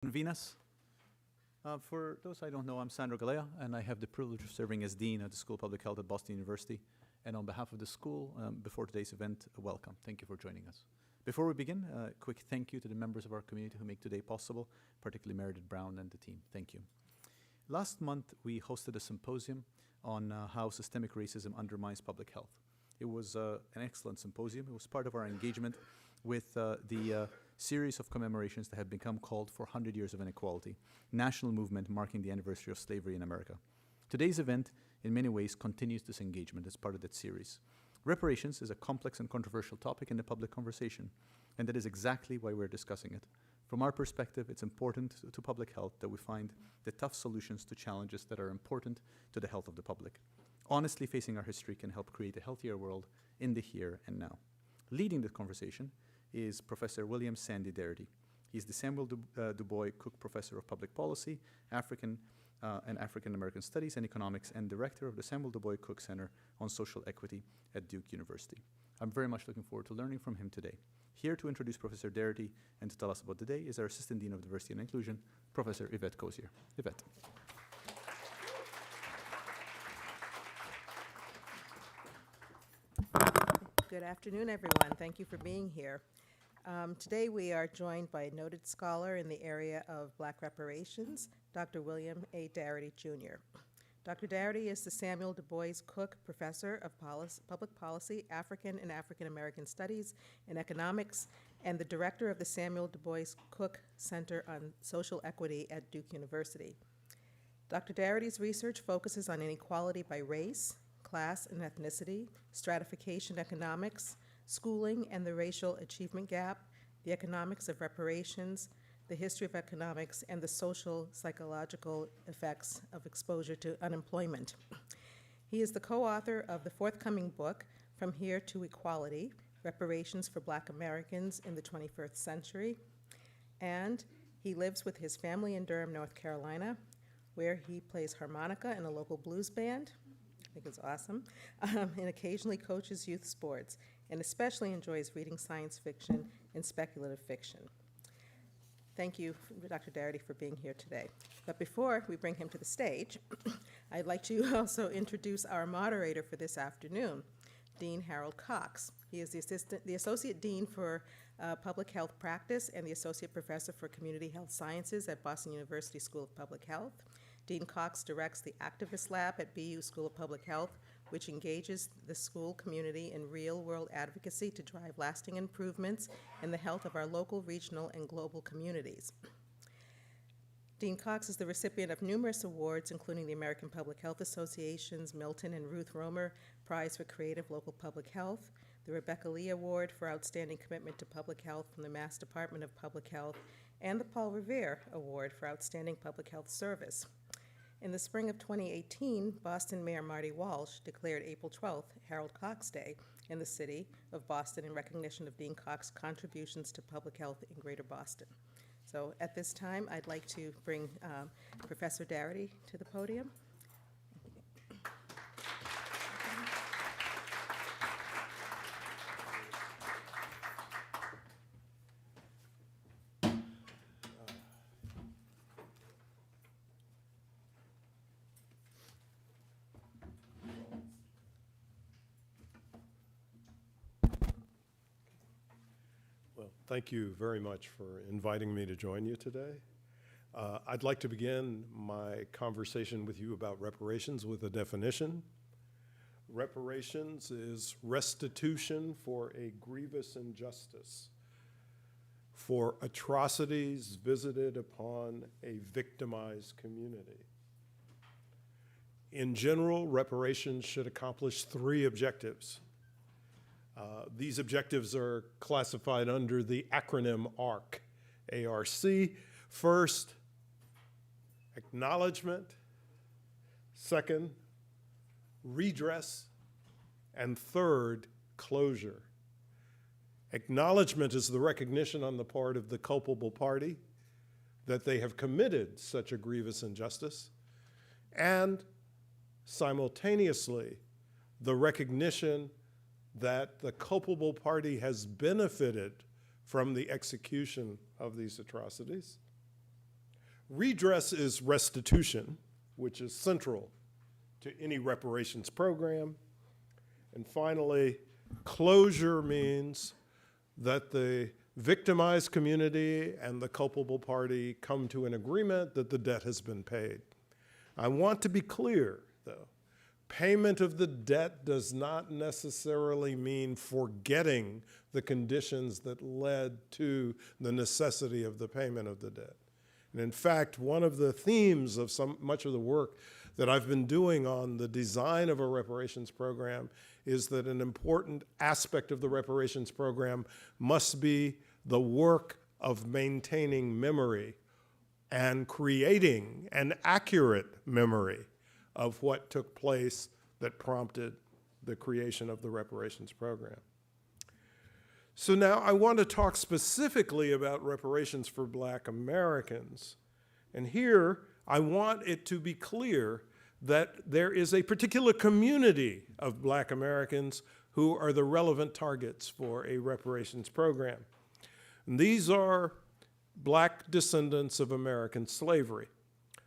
convene us. For those I don't know, I'm Sandro Galea, and I have the privilege of serving as Dean at the School of Public Health at Boston University. And on behalf of the school, before today's event, welcome. Thank you for joining us. Before we begin, a quick thank you to the members of our community who make today possible, particularly Meredith Brown and the team. Thank you. Last month, we hosted a symposium on how systemic racism undermines public health. It was an excellent symposium. It was part of our engagement with the series of commemorations that have become called for 100 Years of Inequality, national movement marking the anniversary of slavery in America. Today's event, in many ways, continues this engagement as part of that series. Reparations is a complex and controversial topic in the public conversation, and that is exactly why we're discussing it. From our perspective, it's important to public health that we find the tough solutions to challenges that are important to the health of the public. Honestly facing our history can help create a healthier world in the here and now. Leading the conversation is Professor William Sandy Darity. He's the Samuel Du Bois Cook Professor of Public Policy, African American Studies and Economics, and Director of the Samuel Du Bois Cook Center on Social Equity at Duke University. I'm very much looking forward to learning from him today. Here to introduce Professor Darity and to tell us about the day is our Assistant Dean of Diversity and Inclusion, Professor Yvette Cozier. Yvette. Good afternoon, everyone. Thank you for being here. Today we are joined by a noted scholar in the area of Black reparations, Dr. William A. Darity, Jr. Dr. Darity is the Samuel Du Bois Cook Professor of Public Policy, African and African American Studies and Economics, and the Director of the Samuel Du Bois Cook Center on Social Equity at Duke University. Dr. Darity's research focuses on inequality by race, class and ethnicity, stratification economics, schooling and the racial achievement gap, the economics of reparations, the history of economics, and the social psychological effects of exposure to unemployment. He is the co-author of the forthcoming book, From Here to Equality, Reparations for Black Americans in the 21st Century, and he lives with his family in Durham, North Carolina, where he plays harmonica in a local blues band. I think it's awesome, and occasionally coaches youth sports, and especially enjoys reading science fiction and speculative fiction. Thank you, Dr. Darity, for being here today. But before we bring him to the stage, I'd like to also introduce our moderator for this afternoon, Dean Harold Cox. He is the Associate Dean for Public Health Practice and the Associate Professor for Community Health Sciences at Boston University School of Public Health. Dean Cox directs the Activist Lab at BU School of Public Health, which engages the school community in real-world advocacy to drive lasting improvements in the health of our local, regional, and global communities. Dean Cox is the recipient of numerous awards, including the American Public Health Association's Milton and Ruth Romer Prize for Creative Local Public Health, the Rebecca Lee Award for Outstanding Commitment to Public Health from the Mass Department of Public Health, and the Paul Revere Award for Outstanding Public Health Service. In the spring of 2018, Boston Mayor Marty Walsh declared April 12th Harold Cox Day in the city of Boston in recognition of Dean Cox's contributions to public health in Greater Boston. So at this time, I'd like to bring Professor Darity to the podium. Thank you very much for inviting me to join you today. I'd like to begin my conversation with you about reparations with a definition. Reparations is restitution for a grievous injustice, for atrocities visited upon a victimized community. In general, reparations should accomplish three objectives. These objectives are classified under the acronym ARC, A-R-C. First, acknowledgement. Second, redress. And third, closure. Acknowledgement is the recognition on the part of the culpable party that they have committed such a grievous injustice, and simultaneously, the recognition that the culpable party has benefited from the execution of these atrocities. Redress is restitution, which is central to any reparations program. And finally, closure means that the victimized community and the culpable party come to an agreement that the debt has been paid. I want to be clear, though. Payment of the debt does not necessarily mean forgetting the conditions that led to the necessity of the payment of the debt. And in fact, one of the themes of much of the work that I've been doing on the design of a reparations program is that an important aspect of the reparations program must be the work of maintaining memory and creating an accurate memory of what took place that prompted the creation of the reparations program. So now I want to talk specifically about reparations for Black Americans. And here I want it to be clear that there is a particular community of Black Americans who are the relevant targets for a reparations program. And these are Black descendants of American slavery.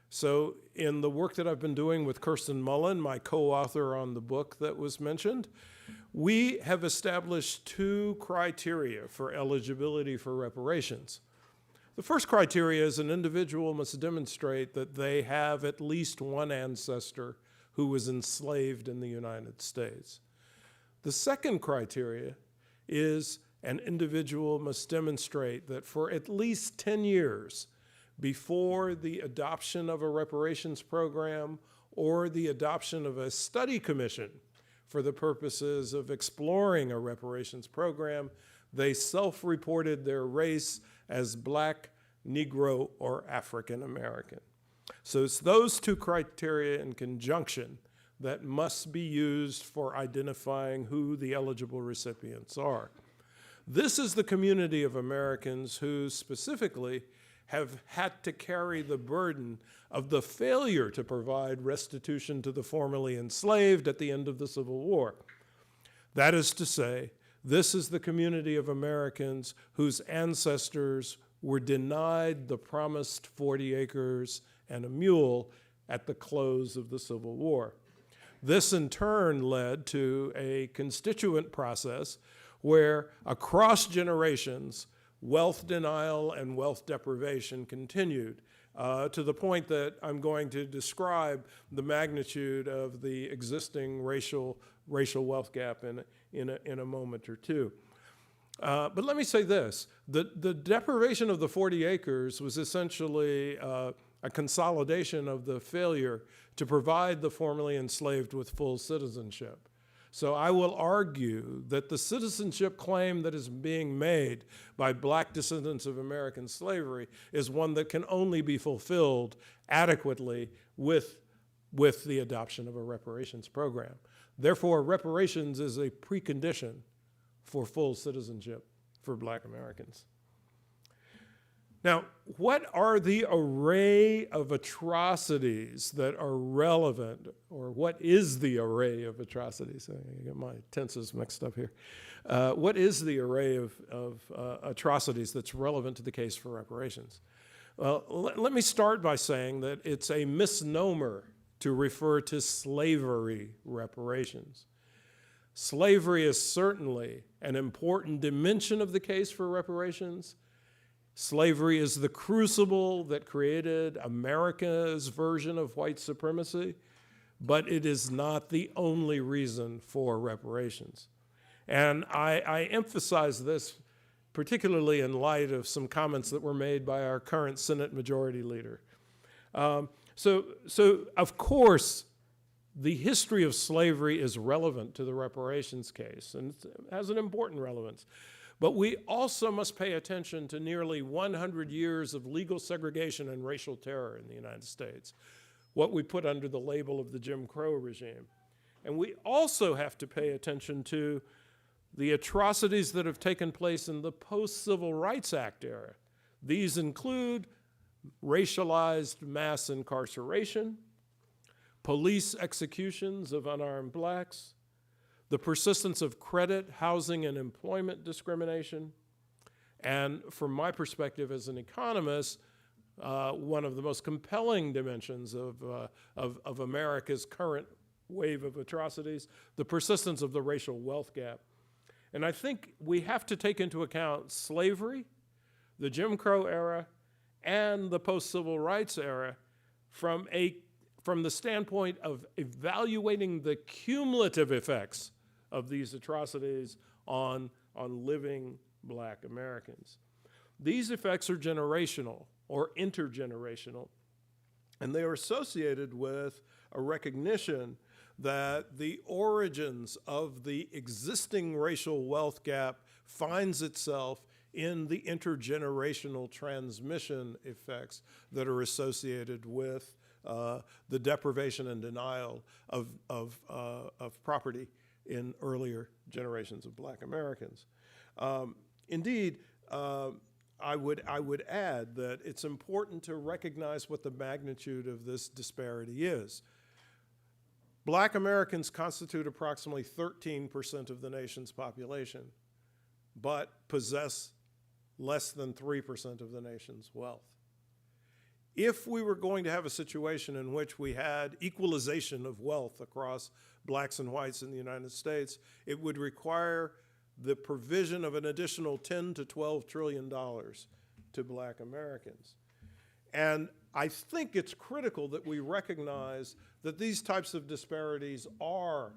So in the work that I've been doing with Kirsten Mullen, my co-author on the book that was mentioned, we have established two criteria for eligibility for reparations. The first criteria is an individual must demonstrate that they have at least one ancestor who was enslaved in the United States. The second criteria is an individual must demonstrate that for at least 10 years before the adoption of a reparations program or the adoption of a study commission for the purposes of exploring a reparations program, they self-reported their race as Black, Negro, or African American. So it's those two criteria in conjunction that must be used for identifying who the eligible recipients are. This is the community of Americans who specifically have had to carry the burden of the failure to provide restitution to the formerly enslaved at the end of the Civil War. That is to say, this is the community of Americans whose ancestors were denied the promised 40 acres and a mule at the close of the Civil War. This in turn led to a constituent process where across generations, wealth denial and wealth deprivation continued to the point that I'm going to describe the magnitude of the existing racial wealth gap in a moment or two. But let me say this, the deprivation of the 40 acres was essentially a consolidation of the failure to provide the formerly enslaved with full citizenship. So I will argue that the citizenship claim that is being made by Black descendants of American slavery is one that can only be fulfilled adequately with the adoption of a reparations program. Therefore, reparations is a precondition for full citizenship for Black Americans. Now, what are the array of atrocities that are relevant, or what is the array of atrocities? I get my tenses mixed up here. What is the array of atrocities that's relevant to the case for reparations? Well, let me start by saying that it's a misnomer to refer to slavery reparations. Slavery is certainly an important dimension of the case for reparations. Slavery is the crucible that created America's version of white supremacy, but it is not the only reason for reparations. And I emphasize this particularly in light of some comments that were made by our current Senate Majority Leader. So of course, the history of slavery is relevant to the reparations case, and it has an important relevance. But we also must pay attention to nearly 100 years of legal segregation and racial terror in the United States, what we put under the label of the Jim Crow regime. And we also have to pay attention to the atrocities that have taken place in the post-Civil Rights Act era. These include racialized mass incarceration, police executions of unarmed Blacks, the persistence of credit, housing, and employment discrimination, and from my perspective as an economist, one of the most compelling dimensions of America's current wave of atrocities, the persistence of the racial wealth gap. And I think we have to take into account slavery, the Jim Crow era, and the post-civil rights era from the standpoint of evaluating the cumulative effects of these atrocities on living Black Americans. These effects are generational or intergenerational, and they are associated with a recognition that the origins of the existing racial wealth gap finds itself in the intergenerational transmission effects that are associated with the deprivation and denial of property in earlier generations of Black Americans. Indeed, I would add that it's important to recognize what the magnitude of this disparity is. Black Americans constitute approximately 13% of the nation's population, but possess less than 3% of the nation's wealth. If we were going to have a situation in which we had equalization of wealth across blacks and whites in the United States, it would require the provision of an additional $10 to $12 trillion to Black Americans. And I think it's critical that we recognize that these types of disparities are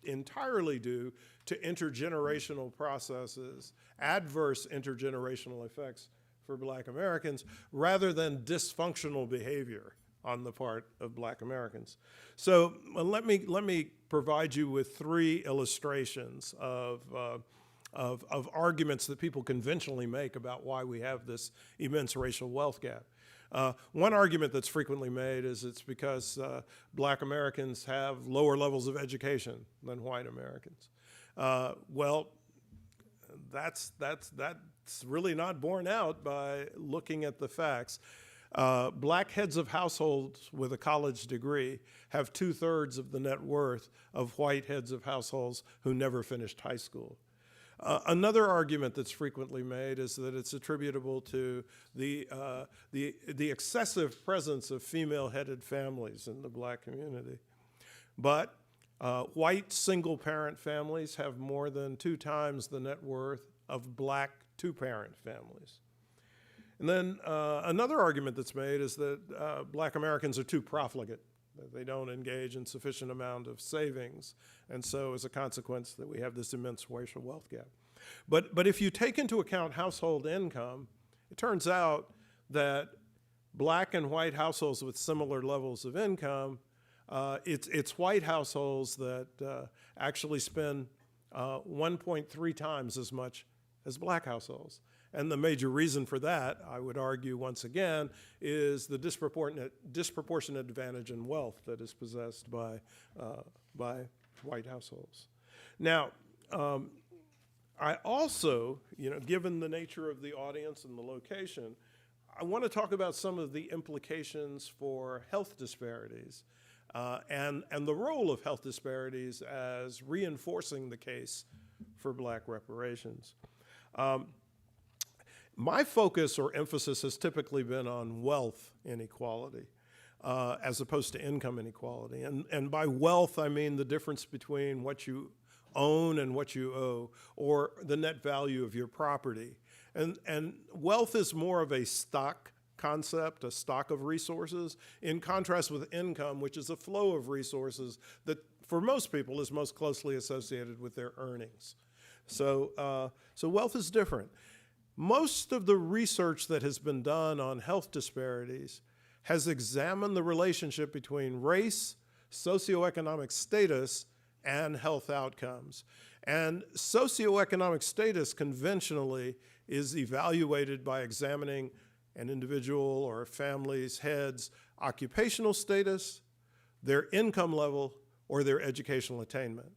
entirely due to intergenerational processes, adverse intergenerational effects for Black Americans, rather than dysfunctional behavior on the part of Black Americans. So let me provide you with three illustrations of arguments that people conventionally make about why we have this immense racial wealth gap. One argument that's frequently made is it's because Black Americans have lower levels of education than white Americans. Well, that's really not borne out by looking at the facts. Black heads of households with a college degree have 2/3 of the net worth of white heads of households who never finished high school. Another argument that's frequently made is that it's attributable to the excessive presence of female-headed families in the Black community. But white single-parent families have more than 2 times the net worth of Black 2-parent families. And then another argument that's made is that Black Americans are too profligate, that they don't engage in sufficient amount of savings, and so as a consequence that we have this immense racial wealth gap. But if you take into account household income, it turns out that Black and white households with similar levels of income, it's white households that actually spend 1.3 times as much as Black households. And the major reason for that, I would argue once again, is the disproportionate advantage in wealth that is possessed by white households. Now, I also, given the nature of the audience and the location, I want to talk about some of the implications for health disparities and the role of health disparities as reinforcing the case for Black reparations. My focus or emphasis has typically been on wealth inequality as opposed to income inequality. And by wealth, I mean the difference between what you own and what you owe, or the net value of your property. And wealth is more of a stock concept, a stock of resources, in contrast with income, which is a flow of resources that for most people is most closely associated with their earnings. So wealth is different. Most of the research that has been done on health disparities has examined the relationship between race, socioeconomic status, and health outcomes. And socioeconomic status conventionally is evaluated by examining an individual or a family's head's occupational status, their income level, or their educational attainment.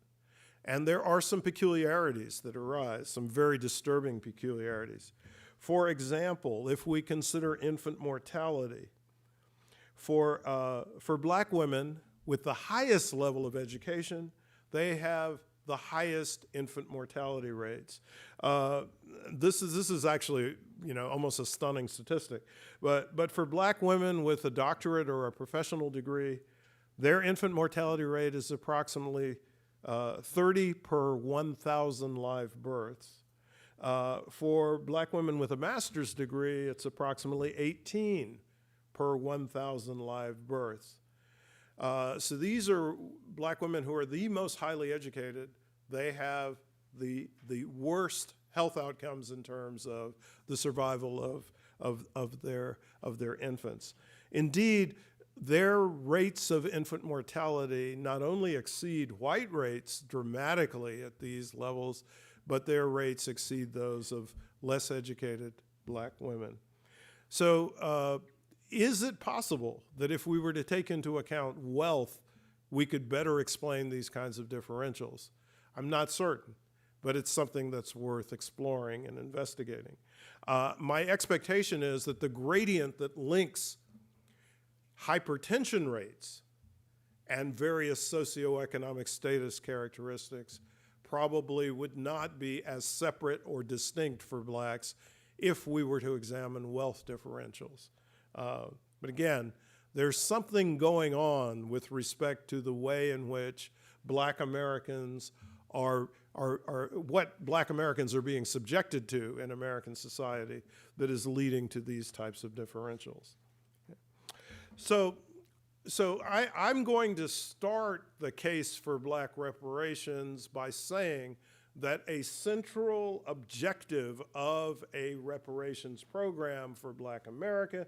And there are some peculiarities that arise, some very disturbing peculiarities. For example, if we consider infant mortality, for Black women with the highest level of education, they have the highest infant mortality rates. This is actually, almost a stunning statistic. But for black women with a doctorate or a professional degree, their infant mortality rate is approximately 30 per 1,000 live births. For black women with a master's degree, it's approximately 18 per 1,000 live births. So these are black women who are the most highly educated. They have the worst health outcomes in terms of the survival of their infants. Indeed, their rates of infant mortality not only exceed white rates dramatically at these levels, but their rates exceed those of less educated black women. So is it possible that if we were to take into account wealth, we could better explain these kinds of differentials? I'm not certain, but it's something that's worth exploring and investigating. My expectation is that the gradient that links hypertension rates and various socioeconomic status characteristics probably would not be as separate or distinct for blacks if we were to examine wealth differentials. But again, there's something going on with respect to the way in which black Americans what black Americans are being subjected to in American society that is leading to these types of differentials. So I'm going to start the case for black reparations by saying that a central objective of a reparations program for black America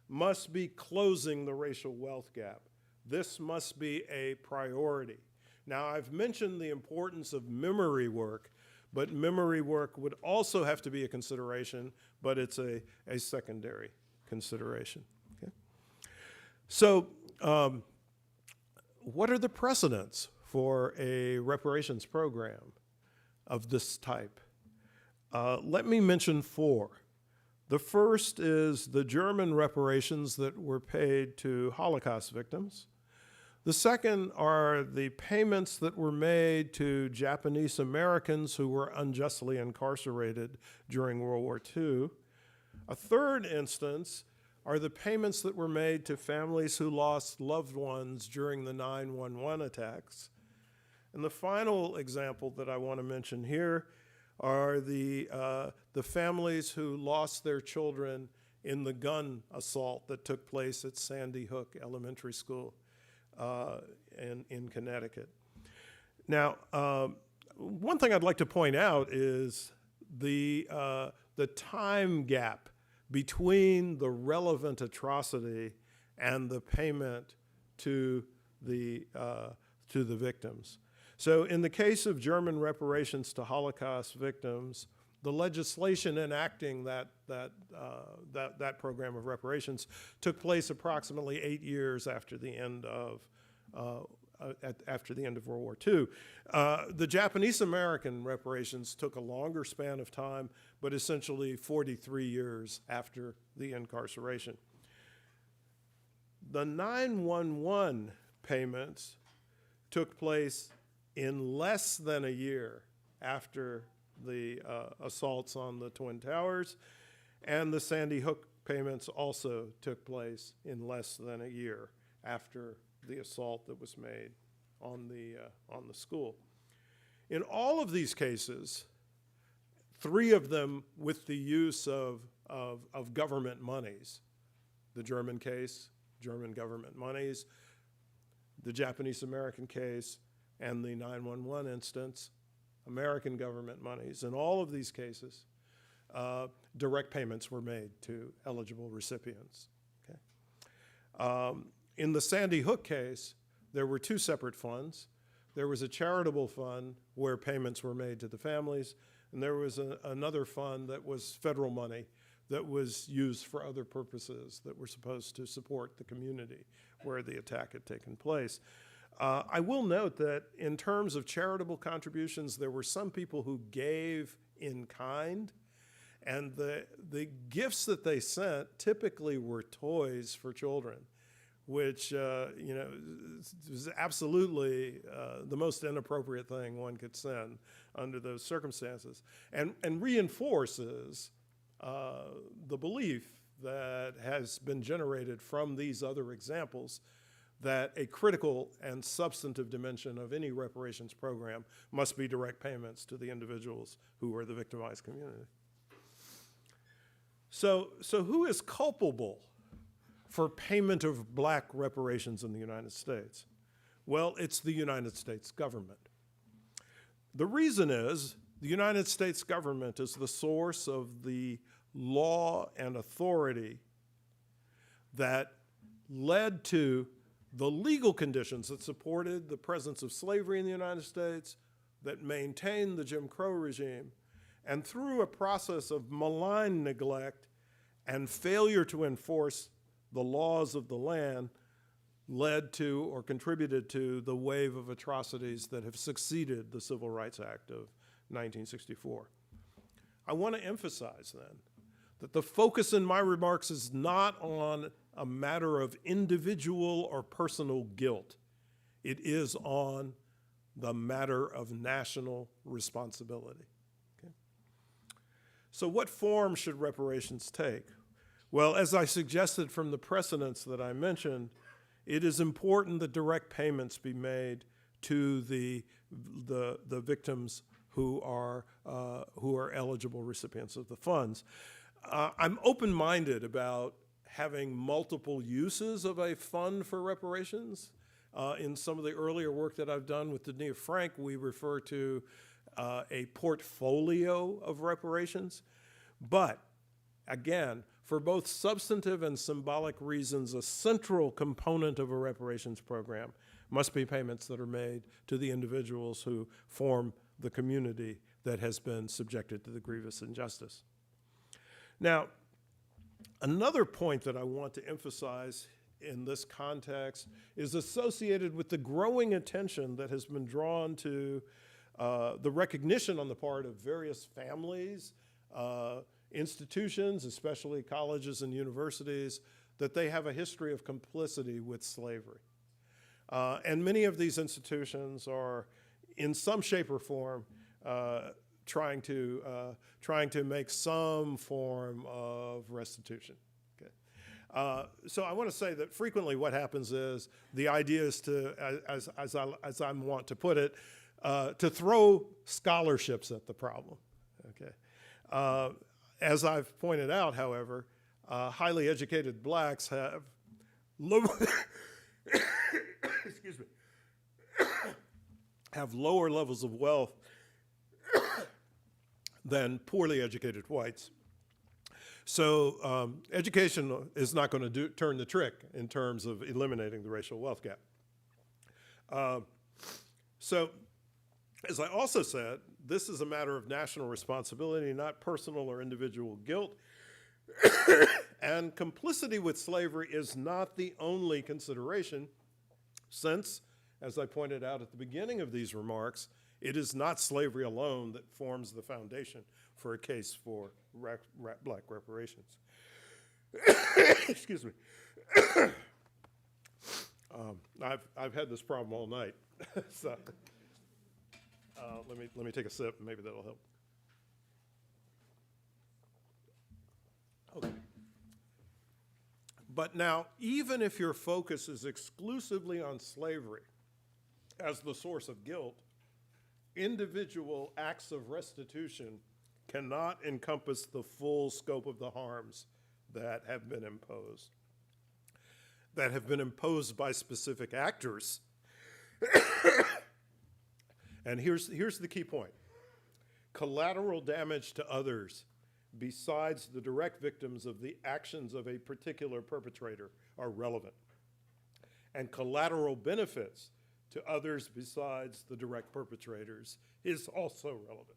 must be closing the racial wealth gap. This must be a priority. Now, I've mentioned the importance of memory work, but memory work would also have to be a consideration, but it's a secondary consideration. Okay? So, what are the precedents for a reparations program of this type? Let me mention 4. The first is the German reparations that were paid to Holocaust victims. The second are the payments that were made to Japanese Americans who were unjustly incarcerated during World War II. A third instance are the payments that were made to families who lost loved ones during the 9/11 attacks. And the final example that I want to mention here are the families who lost their children in the gun assault that took place at Sandy Hook Elementary School in Connecticut. Now, one thing I'd like to point out is the time gap between the relevant atrocity and the payment to the victims. So in the case of German reparations to Holocaust victims, the legislation enacting that program of reparations took place approximately 8 years after the end of World War II. The Japanese American reparations took a longer span of time, but essentially 43 years after the incarceration. The 9/11 payments took place in less than a year after the assaults on the Twin Towers, and the Sandy Hook payments also took place in less than a year after the assault that was made on the school. In all of these cases, 3 of them with the use of government monies. The German case, German government monies. The Japanese American case, and the 9/11 instance, American government monies. In all of these cases, direct payments were made to eligible recipients. Okay? In the Sandy Hook case, there were 2 separate funds. There was a charitable fund where payments were made to the families, and there was another fund that was federal money that was used for other purposes that were supposed to support the community where the attack had taken place. I will note that in terms of charitable contributions, there were some people who gave in kind, and the gifts that they sent typically were toys for children. which was absolutely the most inappropriate thing one could send under those circumstances, and reinforces the belief that has been generated from these other examples that a critical and substantive dimension of any reparations program must be direct payments to the individuals who are the victimized community. So who is culpable for payment of black reparations in the United States? Well, it's the United States government. The reason is the United States government is the source of the law and authority that led to the legal conditions that supported the presence of slavery in the United States, that maintained the Jim Crow regime, and through a process of malign neglect and failure to enforce the laws of the land, led to or contributed to the wave of atrocities that have succeeded the Civil Rights Act of 1964. I want to emphasize then that the focus in my remarks is not on a matter of individual or personal guilt. It is on the matter of national responsibility. Okay? So what form should reparations take? Well, as I suggested from the precedents that I mentioned, it is important that direct payments be made to the victims who are eligible recipients of the funds. I'm open-minded about having multiple uses of a fund for reparations. In some of the earlier work that I've done with Dania Frank, we refer to a portfolio of reparations. But again, for both substantive and symbolic reasons, a central component of a reparations program must be payments that are made to the individuals who form the community that has been subjected to the grievous injustice. Now, another point that I want to emphasize in this context is associated with the growing attention that has been drawn to the recognition on the part of various families, institutions, especially colleges and universities, that they have a history of complicity with slavery. And many of these institutions are, in some shape or form, trying to make some form of restitution. Okay. So I want to say that frequently what happens is the idea is to, as I want to put it, to throw scholarships at the problem. Okay. As I've pointed out, however, highly educated blacks have excuse me, have lower levels of wealth than poorly educated whites. So education is not going to turn the trick in terms of eliminating the racial wealth gap. So, as I also said, this is a matter of national responsibility, not personal or individual guilt. And complicity with slavery is not the only consideration, since, as I pointed out at the beginning of these remarks, it is not slavery alone that forms the foundation for a case for black reparations. Excuse me. I've had this problem all night. So, let me take a sip, and maybe that'll help. Okay. But now, even if your focus is exclusively on slavery as the source of guilt, individual acts of restitution cannot encompass the full scope of the harms that have been imposed by specific actors. And here's the key point. Collateral damage to others besides the direct victims of the actions of a particular perpetrator are relevant. And collateral benefits to others besides the direct perpetrators is also relevant.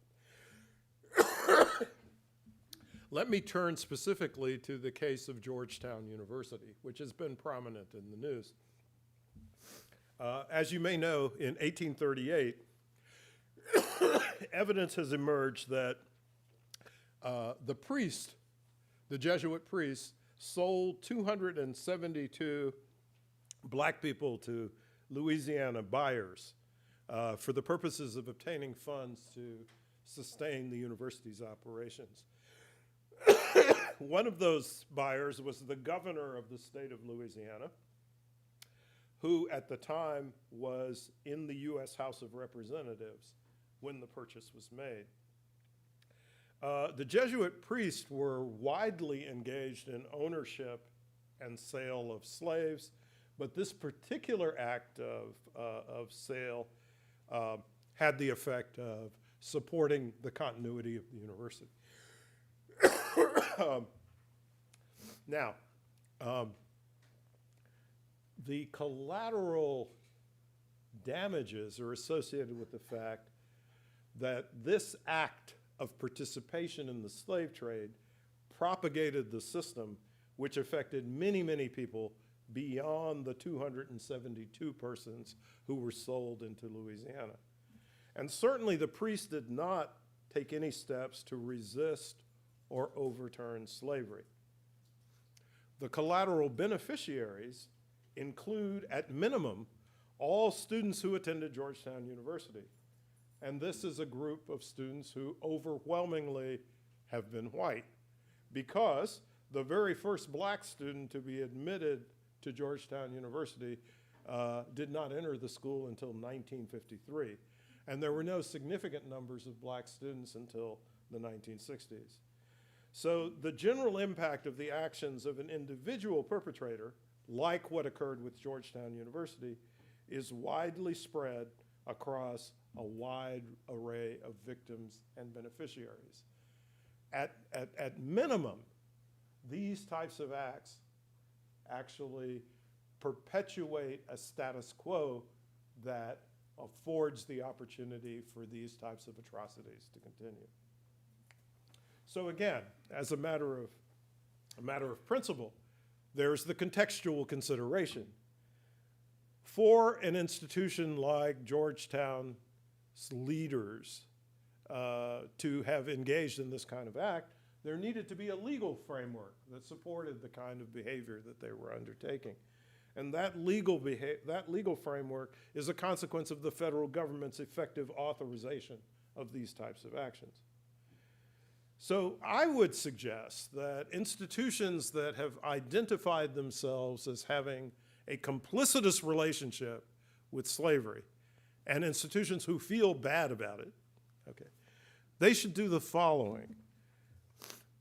Let me turn specifically to the case of Georgetown University, which has been prominent in the news. As you may know, in 1838, evidence has emerged that the Jesuit priest, sold 272 black people to Louisiana buyers for the purposes of obtaining funds to sustain the university's operations. One of those buyers was the governor of the state of Louisiana, who at the time was in the U.S. House of Representatives when the purchase was made. The Jesuit priests were widely engaged in ownership and sale of slaves, but this particular act of sale had the effect of supporting the continuity of the university. Now, the collateral damages are associated with the fact that this act of participation in the slave trade propagated the system, which affected many, many people beyond the 272 persons who were sold into Louisiana. And certainly the priests did not take any steps to resist or overturn slavery. The collateral beneficiaries include, at minimum, all students who attended Georgetown University. And this is a group of students who overwhelmingly have been white, because the very first black student to be admitted to Georgetown University did not enter the school until 1953. And there were no significant numbers of black students until the 1960s. So the general impact of the actions of an individual perpetrator, like what occurred with Georgetown University, is widely spread across a wide array of victims and beneficiaries. At minimum, these types of acts actually perpetuate a status quo that affords the opportunity for these types of atrocities to continue. So again, as a matter of principle, there's the contextual consideration. For an institution like Georgetown's leaders to have engaged in this kind of act, there needed to be a legal framework that supported the kind of behavior that they were undertaking. And that legal framework is a consequence of the federal government's effective authorization of these types of actions. So I would suggest that institutions that have identified themselves as having a complicitous relationship with slavery, and institutions who feel bad about it, okay, they should do the following.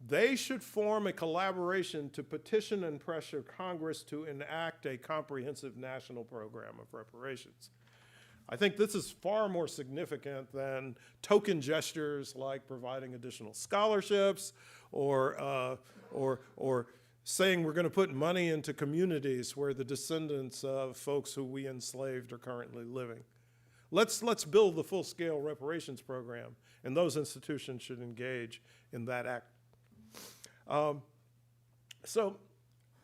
They should form a collaboration to petition and pressure Congress to enact a comprehensive national program of reparations. I think this is far more significant than token gestures like providing additional scholarships or saying we're going to put money into communities where the descendants of folks who we enslaved are currently living. Let's build the full-scale reparations program, and those institutions should engage in that act. So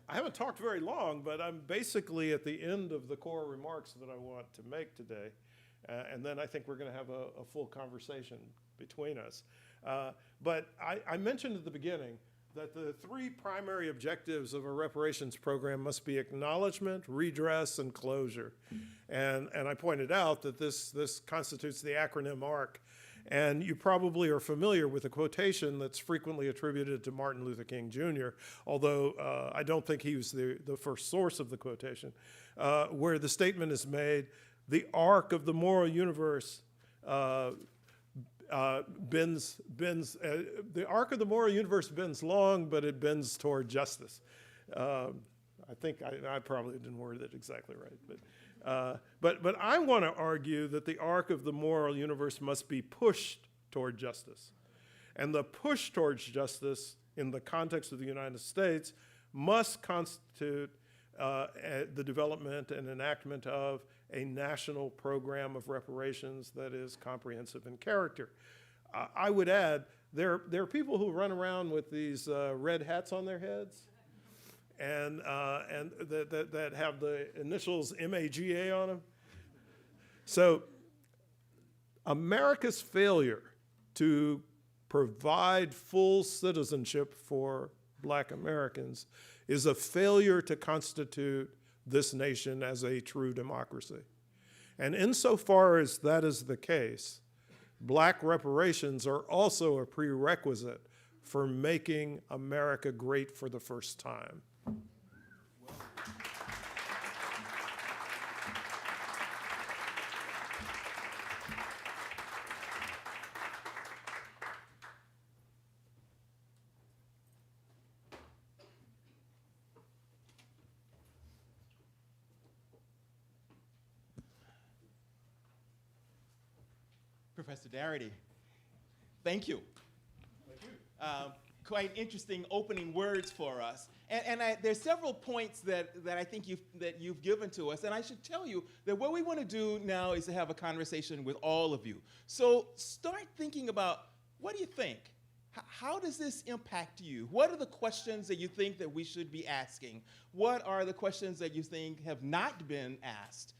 I haven't talked very long, but I'm basically at the end of the core remarks that I want to make today. And then I think we're going to have a full conversation between us. But I mentioned at the beginning that the three primary objectives of a reparations program must be acknowledgement, redress, and closure. And I pointed out that this constitutes the acronym ARC. And you probably are familiar with a quotation that's frequently attributed to Martin Luther King Jr., although I don't think he was the first source of the quotation, where the statement is made, the arc of the moral universe bends long, but it bends toward justice. I think I probably didn't word it exactly right, but I want to argue that the arc of the moral universe must be pushed toward justice. And the push towards justice in the context of the United States must constitute the development and enactment of a national program of reparations that is comprehensive in character. I would add, there are people who run around with these red hats on their heads, and that have the initials MAGA on them. So America's failure to provide full citizenship for Black Americans is a failure to constitute this nation as a true democracy. And insofar as that is the case, black reparations are also a prerequisite for making America great for the first time. Professor Darity, thank you. Thank you. Quite interesting opening words for us. And there's several points that I think you've given to us. And I should tell you that what we want to do now is to have a conversation with all of you. So start thinking about, what do you think? How does this impact you? What are the questions that you think that we should be asking? What are the questions that you think have not been asked?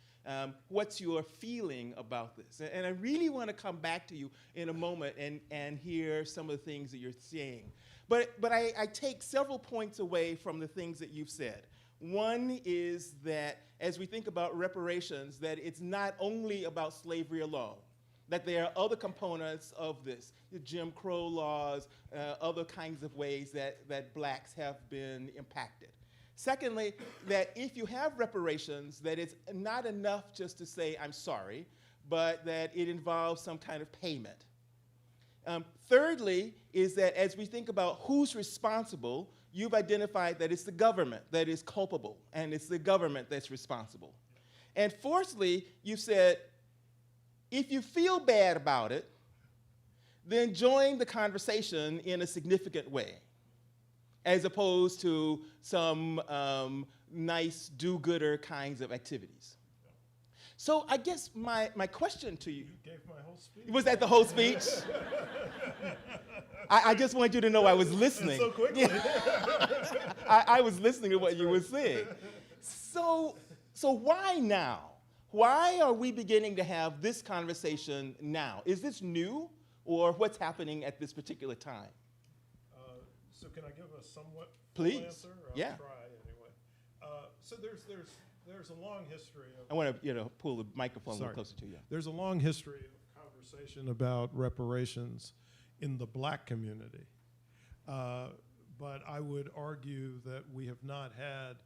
What's your feeling about this? And I really want to come back to you in a moment and hear some of the things that you're saying. But I take several points away from the things that you've said. One is that as we think about reparations, that it's not only about slavery alone, that there are other components of this, the Jim Crow laws, other kinds of ways that blacks have been impacted. Secondly, that if you have reparations, that it's not enough just to say, I'm sorry, but that it involves some kind of payment. Thirdly, is that as we think about who's responsible, you've identified that it's the government that is culpable, and it's the government that's responsible. And fourthly, you said, if you feel bad about it, then join the conversation in a significant way, as opposed to some nice do-gooder kinds of activities. So I guess my question to you— You gave my whole speech. Was that the whole speech? I just want you to know I was listening. So quickly. I was listening to what you were saying. So why now? Why are we beginning to have this conversation now? Is this new, or what's happening at this particular time? So can I give a somewhat Please. full answer? I'll Yeah. try anyway. So there's a long history of— I want to pull the microphone a Sorry. little closer to you. There's a long history of conversation about reparations in the black community. But I would argue that we have not had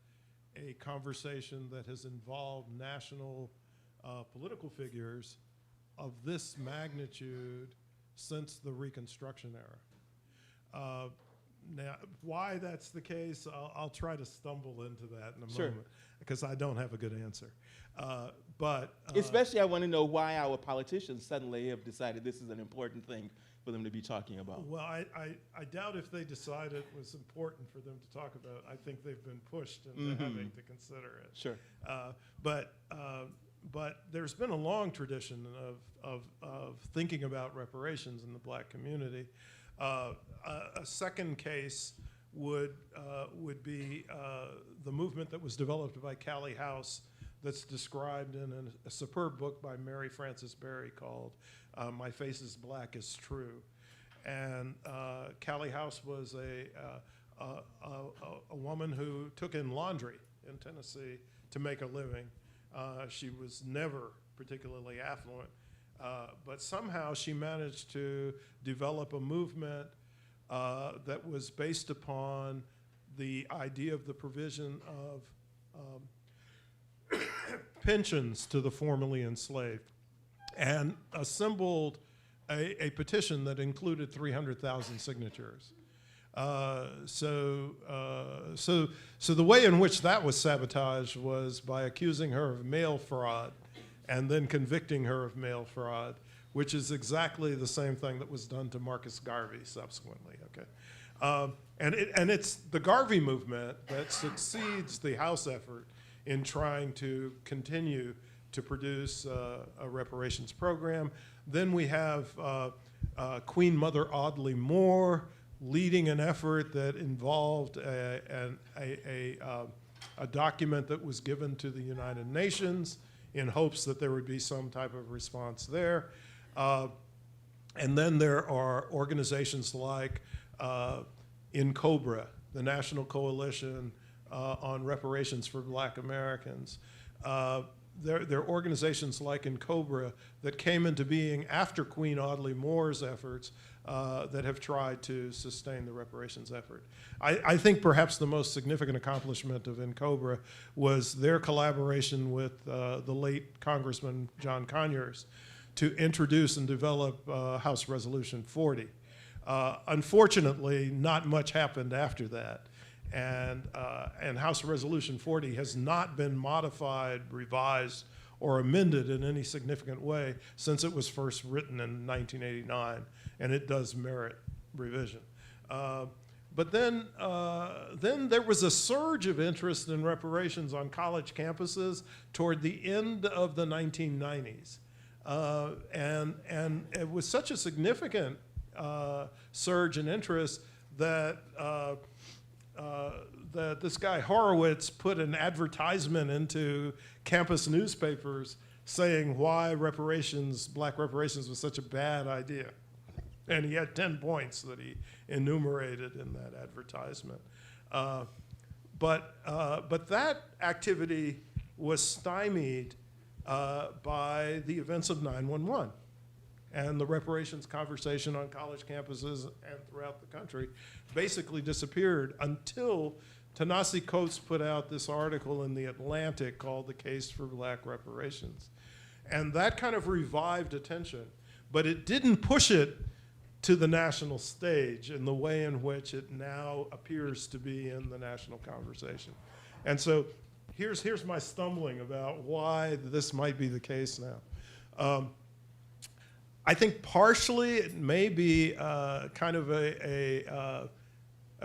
a conversation that has involved national political figures of this magnitude since the Reconstruction era. Now, why that's the case, I'll try to stumble into that in a Sure. moment, because I don't have a good answer. But Especially, I want to know why our politicians suddenly have decided this is an important thing for them to be talking about. well, I doubt if they decided it was important for them to talk about. I think they've been pushed into having to consider it. Sure. But there's been a long tradition of thinking about reparations in the black community. A second case would be the movement that was developed by Callie House, that's described in a superb book by Mary Frances Berry called My Face is Black is True. And Callie House was a woman who took in laundry in Tennessee to make a living. She was never particularly affluent, but somehow she managed to develop a movement that was based upon the idea of the provision of pensions to the formerly enslaved, and assembled a petition that included 300,000 signatures. So the way in which that was sabotaged was by accusing her of mail fraud and then convicting her of mail fraud, which is exactly the same thing that was done to Marcus Garvey subsequently. Okay, and it's the Garvey movement that succeeds the House effort in trying to continue to produce a reparations program. Then we have Queen Mother Audley Moore leading an effort that involved a document that was given to the United Nations in hopes that there would be some type of response there. And then there are organizations like INCOBRA, the National Coalition on reparations for Black Americans. There are organizations like Cobra that came into being after Queen Audley Moore's efforts that have tried to sustain the reparations effort. I think perhaps the most significant accomplishment of Cobra was their collaboration with the late Congressman John Conyers to introduce and develop House Resolution 40. Unfortunately, not much happened after that. And House Resolution 40 has not been modified, revised, or amended in any significant way since it was first written in 1989, and it does merit revision. But then there was a surge of interest in reparations on college campuses toward the end of the 1990s. And it was such a significant surge in interest that that this guy Horowitz put an advertisement into campus newspapers saying why reparations, Black reparations, was such a bad idea. And he had 10 points that he enumerated in that advertisement. But that activity was stymied by the events of 9/11. And the reparations conversation on college campuses and throughout the country basically disappeared until Ta-Nehisi Coates put out this article in The Atlantic called The Case for Black Reparations. And that kind of revived attention, but it didn't push it to the national stage in the way in which it now appears to be in the national conversation. And so here's my stumbling about why this might be the case now. I think partially it may be kind of a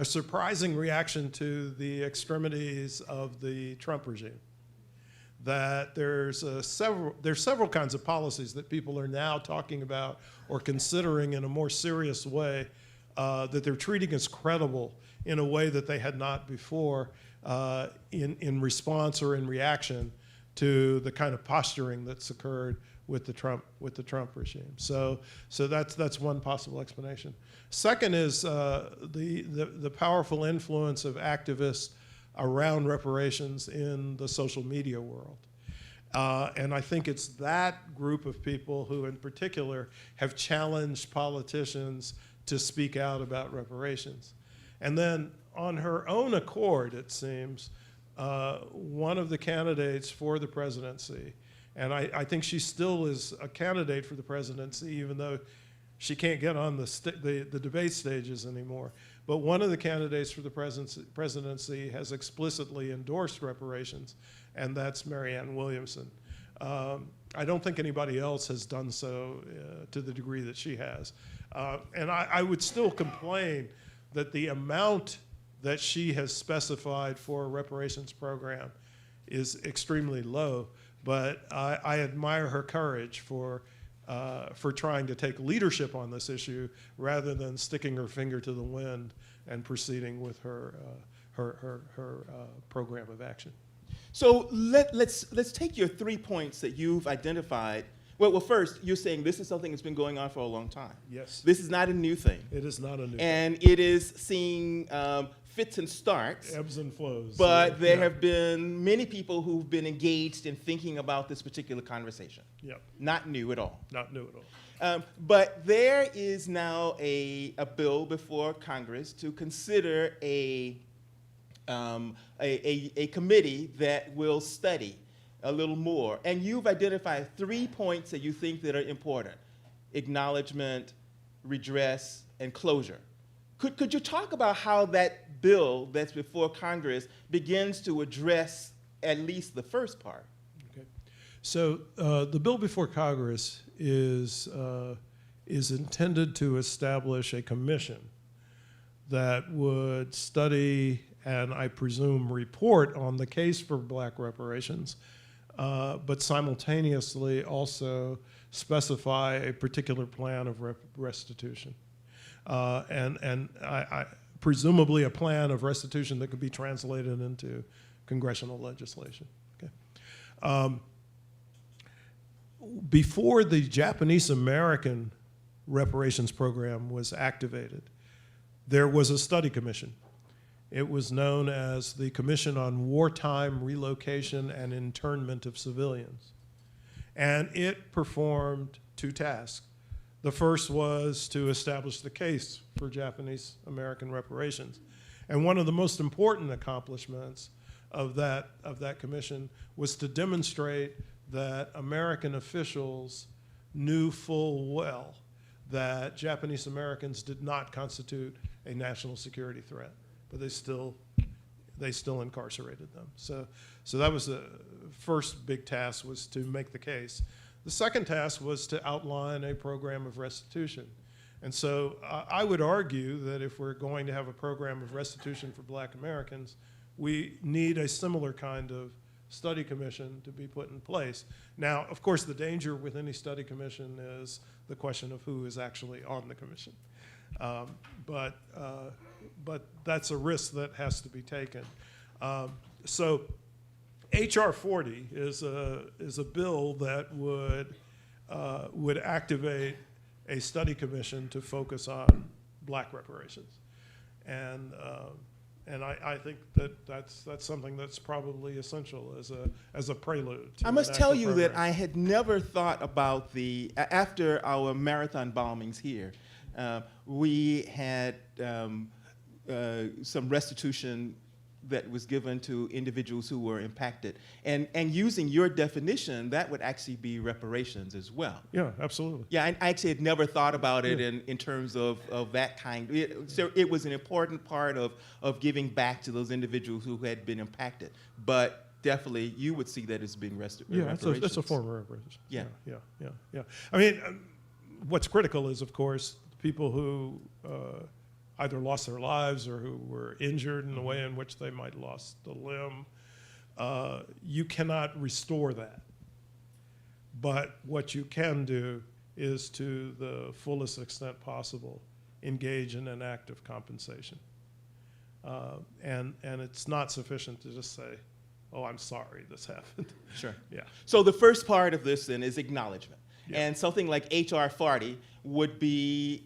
surprising reaction to the extremities of the Trump regime. That there's several kinds of policies that people are now talking about or considering in a more serious way that they're treating as credible in a way that they had not before in response or in reaction to the kind of posturing that's occurred with the Trump regime. So that's one possible explanation. Second is the powerful influence of activists around reparations in the social media world. And I think it's that group of people who in particular have challenged politicians to speak out about reparations. And then on her own accord, it seems, one of the candidates for the presidency, and I think she still is a candidate for the presidency, even though she can't get on the debate stages anymore. But one of the candidates for the presidency has explicitly endorsed reparations, and that's Marianne Williamson. I don't think anybody else has done so to the degree that she has. And I would still complain that the amount that she has specified for a reparations program is extremely low. But I admire her courage for trying to take leadership on this issue rather than sticking her finger to the wind and proceeding with her program of action. So let's take your 3 points that you've identified. Well, first, you're saying this is something that's been going on for a long time. Yes. This is not a new thing. It is not a new thing. And it is seeing fits and starts. Ebbs and flows. But there have been many people who've been engaged in thinking about this particular conversation. Yep. Not new at all. Not new at all. But there is now a bill before Congress to consider a committee that will study a little more. And you've identified 3 points that you think that are important: acknowledgement, redress, and closure. Could you talk about how that bill that's before Congress begins to address at least the first part? Okay. So the bill before Congress is intended to establish a commission that would study and, I presume, report on the case for Black reparations, but simultaneously also specify a particular plan of restitution. And I presumably a plan of restitution that could be translated into congressional legislation. Okay. Before the Japanese-American reparations program was activated, there was a study commission. It was known as the Commission on Wartime Relocation and Internment of Civilians. And it performed two tasks. The first was to establish the case for Japanese American reparations. And one of the most important accomplishments of that commission was to demonstrate that American officials knew full well that Japanese Americans did not constitute a national security threat, but they still incarcerated them. So that was the first big task, was to make the case. The second task was to outline a program of restitution. And so I would argue that if we're going to have a program of restitution for Black Americans, we need a similar kind of study commission to be put in place. Now, of course, the danger with any study commission is the question of who is actually on the commission. But that's a risk that has to be taken. So H.R. 40 is a bill that would activate a study commission to focus on Black reparations. And I think that's something that's probably essential as a prelude to I must an tell actual you that program. I had never thought about after our marathon bombings here, we had some restitution that was given to individuals who were impacted. And using your definition, that would actually be reparations as well. Yeah, absolutely. Yeah, I actually had never thought about it Yeah. in terms of that kind. So it was an important part of giving back to those individuals who had been impacted. But definitely, you would see that as being reparations. It's a form of reparations. Yeah. Yeah. I mean, what's critical is, of course, people who either lost their lives or who were injured in the way in which they might lost a limb. You cannot restore that. But what you can do is, to the fullest extent possible, engage in an act of compensation. And it's not sufficient to just say, oh, I'm sorry this happened. Sure. Yeah. So the first part of this then is acknowledgement. Yeah. And something like H.R. 40 would be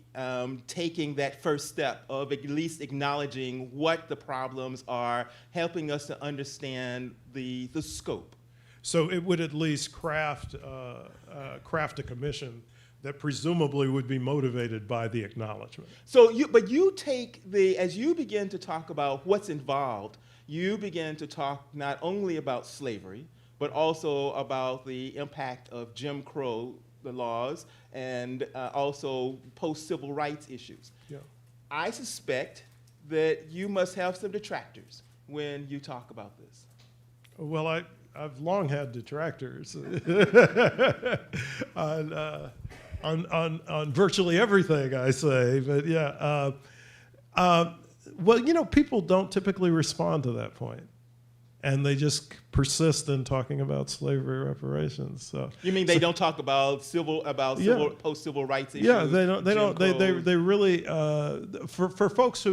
taking that first step of at least acknowledging what the problems are, helping us to understand the scope. So it would at least craft a commission that presumably would be motivated by the acknowledgement. So you take as you begin to talk about what's involved, you begin to talk not only about slavery, but also about the impact of Jim Crow, the laws, and also post-civil rights issues. Yeah. I suspect that you must have some detractors when you talk about this. Well, I've long had detractors on virtually everything I say, but yeah. Well, people don't typically respond to that point, and they just persist in talking about slavery reparations. So You mean they don't talk about Yeah. post-civil rights issues? yeah, they don't. Jim Crow? They really for folks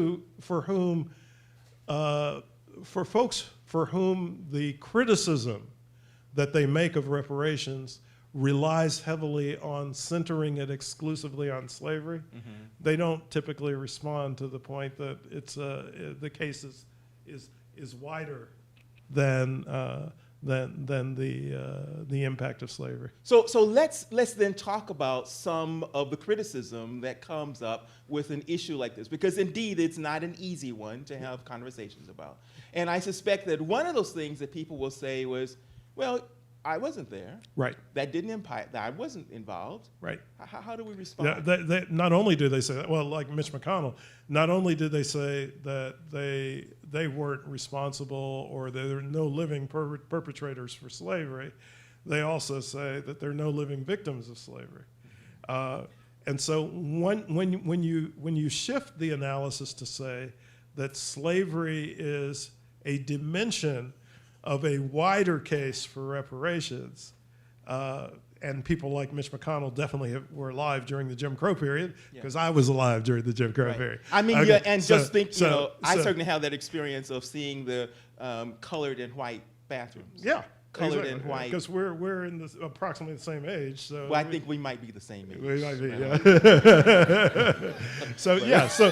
for whom the criticism that they make of reparations relies heavily on centering it exclusively on slavery. Mm-hmm. They don't typically respond to the point that it's the case is wider than the impact of slavery. So let's then talk about some of the criticism that comes up with an issue like this, because indeed it's not an easy one to have conversations about. And I suspect that one of those things that people will say was, well, I wasn't there. Right. That didn't impact. That I wasn't involved. Right. How do we respond? Yeah, not only do they say that, well, like Mitch McConnell, not only did they say that they weren't responsible or there are no living perpetrators for slavery, they also say that there are no living victims of slavery. And so when you shift the analysis to say that slavery is a dimension of a wider case for reparations, and people like Mitch McConnell definitely were alive during the Jim Crow period, because I was alive during the Jim Crow Right. period. I mean, Okay, yeah, and so- just think, so- I so- certainly have that experience of seeing the colored and white bathrooms. Yeah, colored and white. Because we're in approximately the same age. So Well, I think we might be the same age. we might be, yeah. So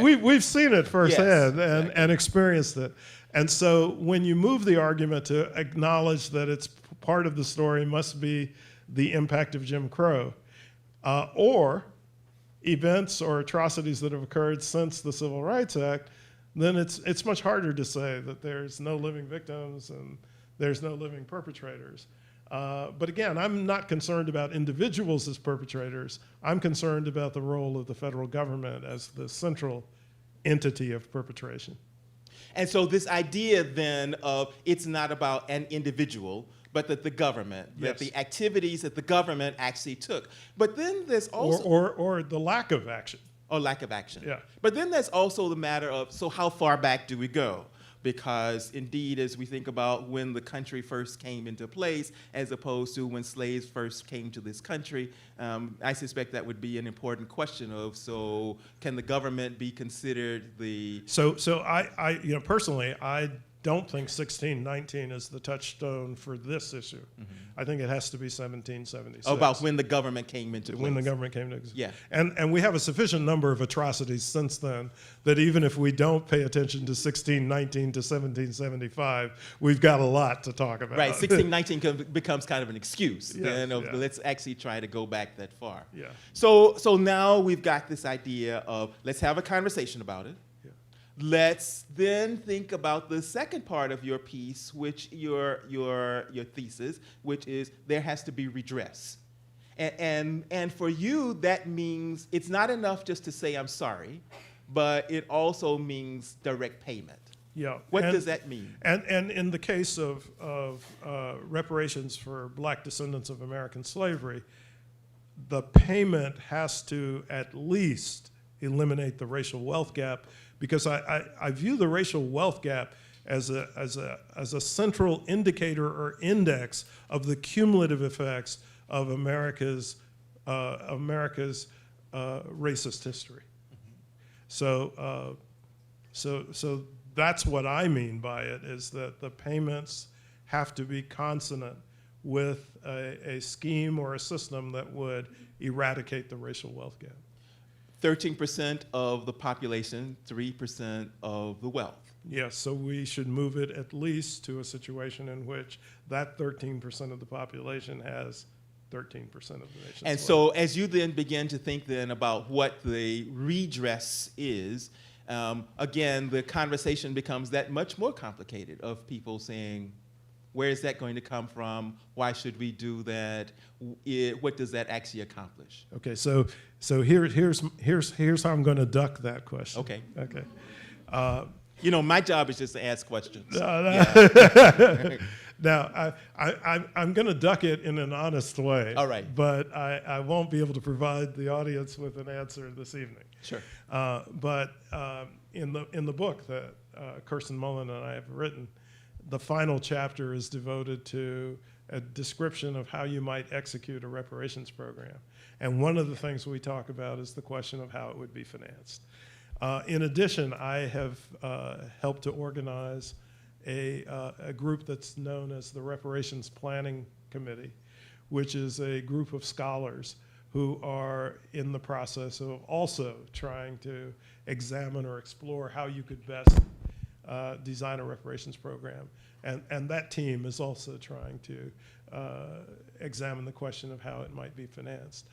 we've seen it firsthand and experienced it. And so when you move the argument to acknowledge that it's part of the story must be the impact of Jim Crow, or events or atrocities that have occurred since the Civil Rights Act, then it's much harder to say that there's no living victims and there's no living perpetrators. But again, I'm not concerned about individuals as perpetrators. I'm concerned about the role of the federal government as the central entity of perpetration. And so this idea then of it's not about an individual, but that the government, that the activities that the government actually took. But then there's also... Or the lack of action. Or lack of action. Yeah. But then there's also the matter of, so how far back do we go? Because indeed, as we think about when the country first came into place, as opposed to when slaves first came to this country, I suspect that would be an important question of, so can the government be considered the... So I personally, I don't think 1619 is the touchstone for this issue. Mm-hmm. I think it has to be 1776. About when the government came into place. When the government came into existence. Yeah. And we have a sufficient number of atrocities since then that even if we don't pay attention to 1619 to 1775, we've got a lot to talk about. Right, 1619 becomes kind of an excuse then of let's actually try to go back that far. Yeah. So now we've got this idea of let's have a conversation about it. Let's then think about the second part of your piece, which your thesis, which is there has to be redress. And for you, that means it's not enough just to say I'm sorry, but it also means direct payment. Yeah. What does that mean? And in the case of reparations for black descendants of American slavery, the payment has to at least eliminate the racial wealth gap, because I view the racial wealth gap as a central indicator or index of the cumulative effects of America's racist history. Mm-hmm. So that's what I mean by it, is that the payments have to be consonant with a scheme or a system that would eradicate the racial wealth gap. 13% of the population, 3% of the wealth. Yes, so we should move it at least to a situation in which that 13% of the population has 13% of the nation's And wealth. so as you then begin to think then about what the redress is, again, the conversation becomes that much more complicated of people saying, where is that going to come from? Why should we do that? What does that actually accomplish? Okay, so here's how I'm going to duck that question. Okay. Okay. My job is just to ask questions. Now, I'm going to duck it in an honest way. All right. But I won't be able to provide the audience with an answer this evening. Sure. But in the book that Kirsten Mullen and I have written, the final chapter is devoted to a description of how you might execute a reparations program. And one of the things we talk about is the question of how it would be financed. In addition, I have helped to organize a group that's known as the Reparations Planning Committee, which is a group of scholars who are in the process of also trying to examine or explore how you could best design a reparations program. And that team is also trying to examine the question of how it might be financed.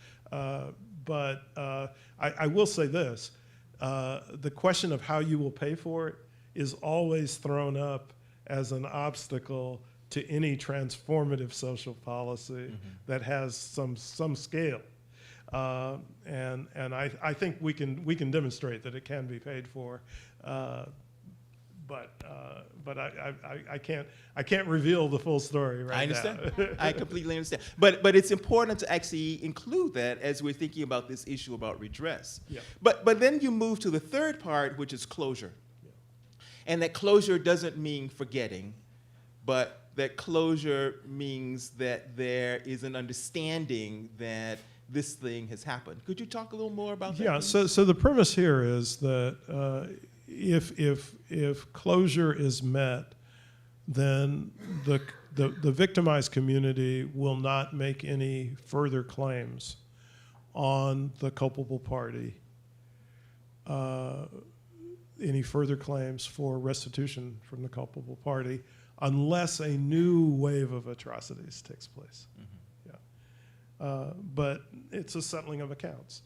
But I will say this, the question of how you will pay for it is always thrown up as an obstacle to any transformative social policy that has some scale. And I think we can demonstrate that it can be paid for. But I can't reveal the full story right now. I understand. I completely understand. But it's important to actually include that as we're thinking about this issue about redress. Yeah. But then you move to the third part, which is closure. Yeah. And that closure doesn't mean forgetting, but that closure means that there is an understanding that this thing has happened. Could you talk a little more about that? Yeah, so the premise here is that if closure is met, then the victimized community will not make any further claims on the culpable party, any further claims for restitution from the culpable party, unless a new wave of atrocities takes place. But it's a settling of accounts.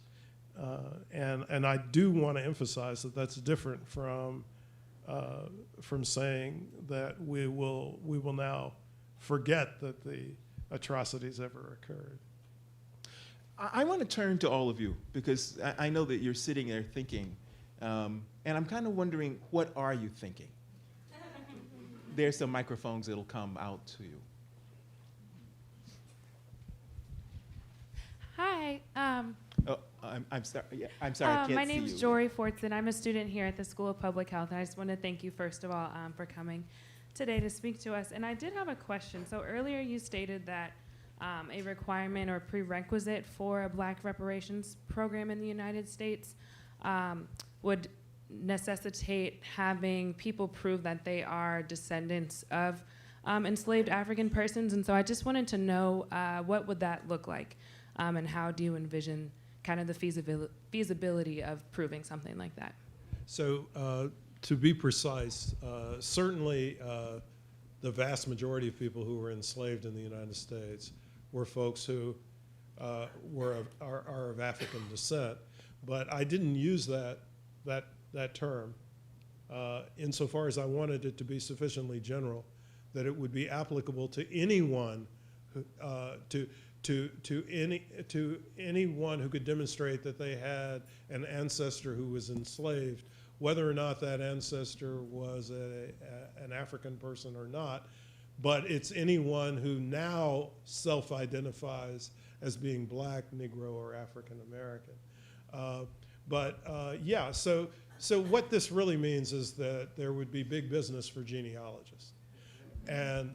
And I do want to emphasize that that's different from saying that we will now forget that the atrocities ever occurred. I want to turn to all of you because I know that you're sitting there thinking, and I'm kind of wondering, what are you thinking? There's some microphones that'll come out to you. Hi. Oh, I'm sorry. Yeah, I'm sorry. I can't My see name's you. Jory Fortson. I'm a student here at the School of Public Health, and I just want to thank you, first of all, for coming today to speak to us. And I did have a question. So earlier you stated that a requirement or prerequisite for a Black reparations program in the United States would necessitate having people prove that they are descendants of enslaved African persons. And so I just wanted to know what would that look like, and how do you envision kind of the feasibility of proving something like that? So to be precise, certainly the vast majority of people who were enslaved in the United States were folks who are of African descent. But I didn't use that term insofar as I wanted it to be sufficiently general that it would be applicable to anyone who, to anyone who could demonstrate that they had an ancestor who was enslaved, whether or not that ancestor was an African person or not. But it's anyone who now self-identifies as being Black, Negro, or African American. Yeah, so what this really means is that there would be big business for genealogists. And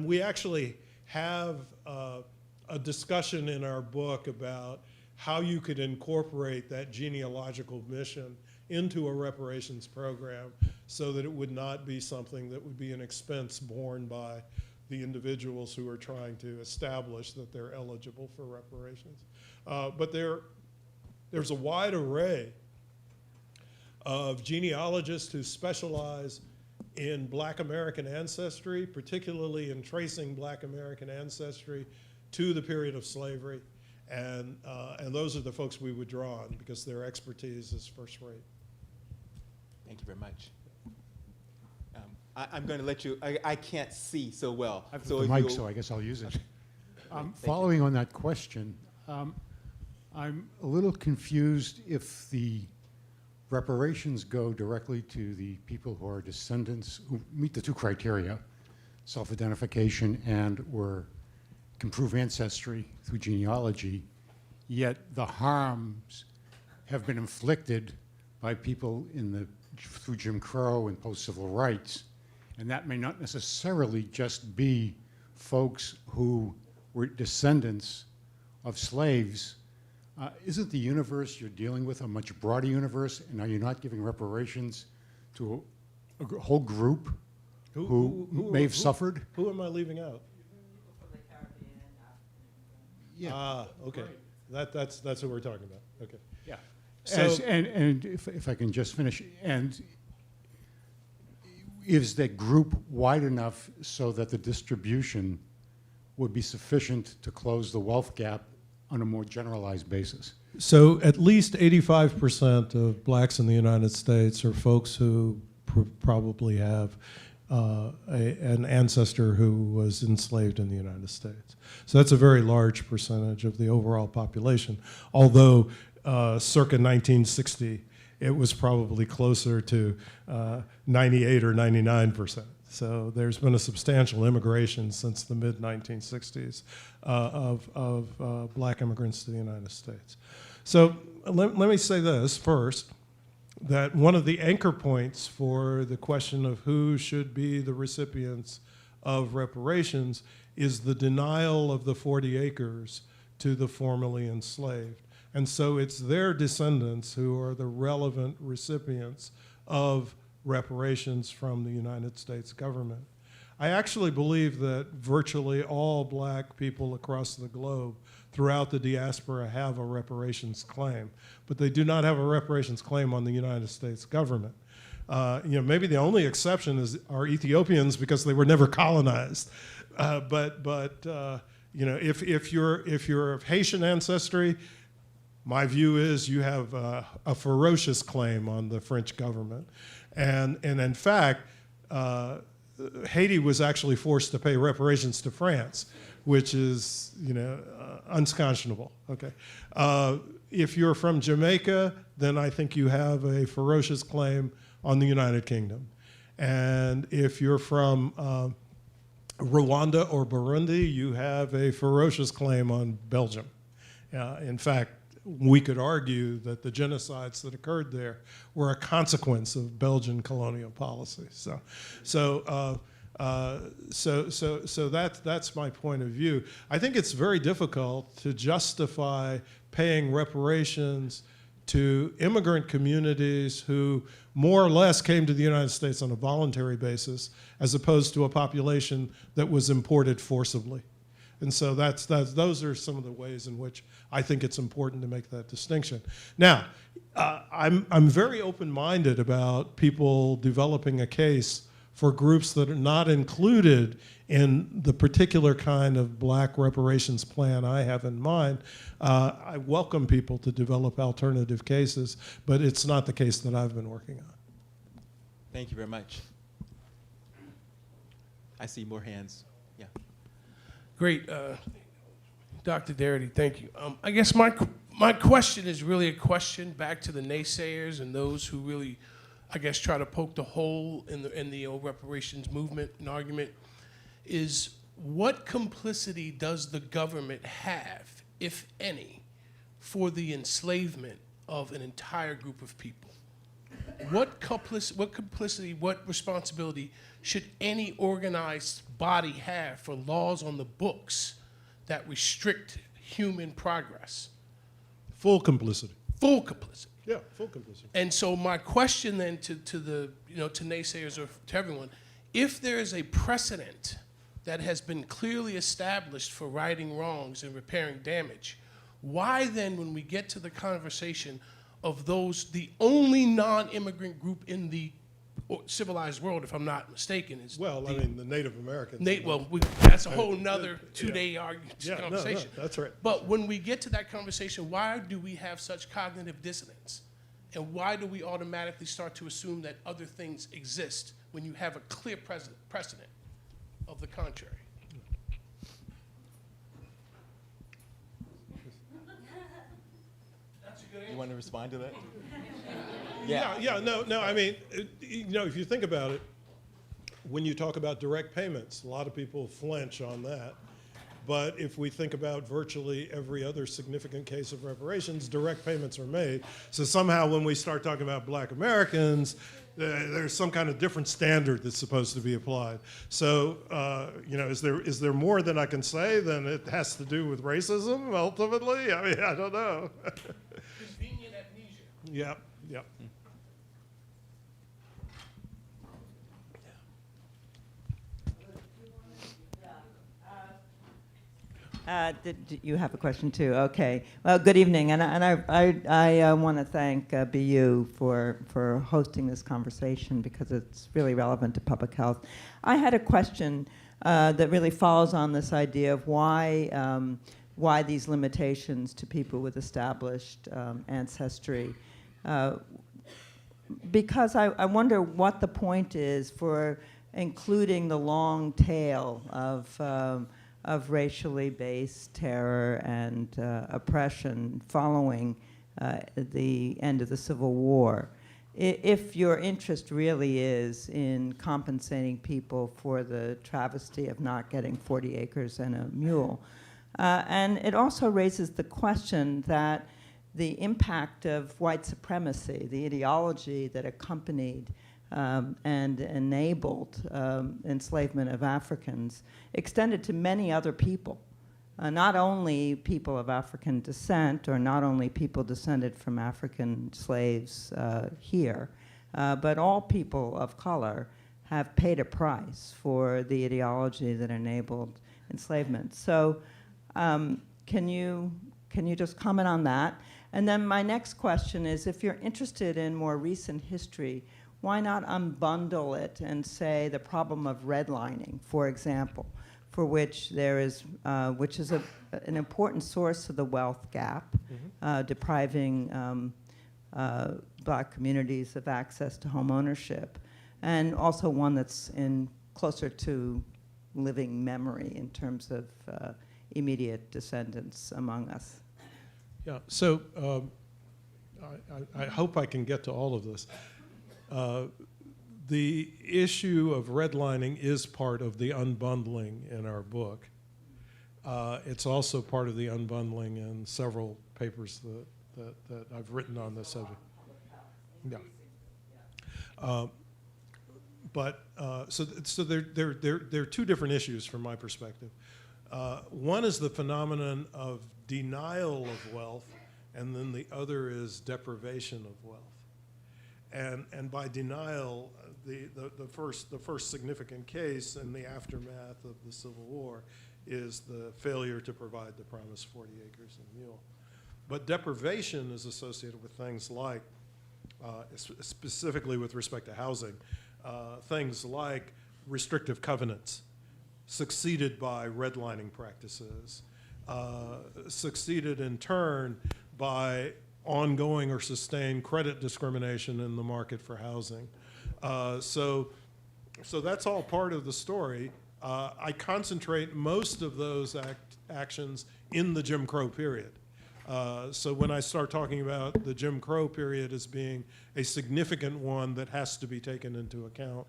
we actually have a discussion in our book about how you could incorporate that genealogical mission into a reparations program so that it would not be something that would be an expense borne by the individuals who are trying to establish that they're eligible for reparations. But there's a wide array of genealogists who specialize in Black American ancestry, particularly in tracing Black American ancestry to the period of slavery. And those are the folks we would draw on because their expertise is first rate. Thank you very much. I'm going to let you, I can't see so well. I've So got if the mic, you'll- so I guess I'll use it. Thank Following on that question, I'm a little confused if the reparations go directly to the people who are descendants, who meet the two criteria, self-identification and/or can prove ancestry through genealogy, yet the harms have been inflicted by people through Jim Crow and post-civil rights. And that may not necessarily just be folks who were descendants of slaves. Isn't the universe you're dealing with a much broader universe? And are you not giving reparations to a whole group who may have suffered? Who am I leaving out? Yeah. Okay. That's who we're talking about. Okay. Yeah. So- And if I can just finish, and is that group wide enough so that the distribution would be sufficient to close the wealth gap on a more generalized basis? So at least 85% of Blacks in the United States are folks who probably have an ancestor who was enslaved in the United States. So that's a very large percentage of the overall population, although circa 1960, it was probably closer to 98 or 99%. So there's been a substantial immigration since the mid-1960s of Black immigrants to the United States. So let me say this first, that one of the anchor points for the question of who should be the recipients of reparations is the denial of the 40 acres to the formerly enslaved. And so it's their descendants who are the relevant recipients of reparations from the United States government. I actually believe that virtually all black people across the globe throughout the diaspora have a reparations claim, but they do not have a reparations claim on the United States government. Maybe the only exception are Ethiopians because they were never colonized. If you're of Haitian ancestry, my view is you have a ferocious claim on the French government, and in fact, Haiti was actually forced to pay reparations to France, which is unconscionable. Okay, if you're from Jamaica, then I think you have a ferocious claim on the United Kingdom, and if you're from Rwanda or Burundi, you have a ferocious claim on Belgium. In fact, we could argue that the genocides that occurred there were a consequence of Belgian colonial policy. So that's my point of view. I think it's very difficult to justify paying reparations to immigrant communities who more or less came to the United States on a voluntary basis, as opposed to a population that was imported forcibly. And so those are some of the ways in which I think it's important to make that distinction. Now, I'm very open-minded about people developing a case for groups that are not included in the particular kind of black reparations plan I have in mind. I welcome people to develop alternative cases, but it's not the case that I've been working on. Thank you very much. I see more hands. Yeah. Great. Dr. Darity, thank you. I guess my question is really a question back to the naysayers and those who really, I guess, try to poke the hole in the old reparations movement and argument, is what complicity does the government have, if any, for the enslavement of an entire group of people? What complicity, what responsibility should any organized body have for laws on the books that restrict human progress? Full complicity. Full complicity. Yeah, full complicity. And so my question then to the to naysayers or to everyone, if there is a precedent that has been clearly established for righting wrongs and repairing damage, why then, when we get to the conversation of those, the only non-immigrant group in the civilized world, if I'm not mistaken, is the Native Americans. That's a whole nother two-day conversation. No, that's right. But when we get to that conversation, why do we have such cognitive dissonance? And why do we automatically start to assume that other things exist when you have a clear precedent of the contrary? You want to respond to that? No. I mean, if you think about it, when you talk about direct payments, a lot of people flinch on that. But if we think about virtually every other significant case of reparations, direct payments are made. So somehow when we start talking about black Americans, there's some kind of different standard that's supposed to be applied. So, is there more than I can say than it has to do with racism, ultimately? I mean, I don't know. Convenient amnesia. Yep. You have a question too? Okay. Well, good evening, and I want to thank BU for hosting this conversation because it's really relevant to public health. I had a question that really follows on this idea of why these limitations to people with established ancestry. Because I wonder what the point is for including the long tail of racially based terror and oppression following the end of the Civil War. If your interest really is in compensating people for the travesty of not getting 40 acres and a mule. And it also raises the question that the impact of white supremacy, the ideology that accompanied and enabled enslavement of Africans, extended to many other people, not only people of African descent or not only people descended from African slaves here, but all people of color have paid a price for the ideology that enabled enslavement. So can you just comment on that? And then my next question is, if you're interested in more recent history, why not unbundle it and say the problem of redlining, for example, for which there is, which is an important source of the wealth gap, depriving Black communities of access to home ownership, and also one that's closer to living memory in terms of immediate descendants among us. Yeah, so I hope I can get to all of this. The issue of redlining is part of the unbundling in our book. It's also part of the unbundling in several papers that I've written on this subject. Yeah. So there are two different issues from my perspective. One is the phenomenon of denial of wealth, and then the other is deprivation of wealth. And by denial, the first significant case in the aftermath of the Civil War is the failure to provide the promised 40 acres and mule. But deprivation is associated with things like, specifically with respect to housing, things like restrictive covenants, succeeded by redlining practices, succeeded in turn by ongoing or sustained credit discrimination in the market for housing. So that's all part of the story. I concentrate most of those actions in the Jim Crow period. So when I start talking about the Jim Crow period as being a significant one that has to be taken into account,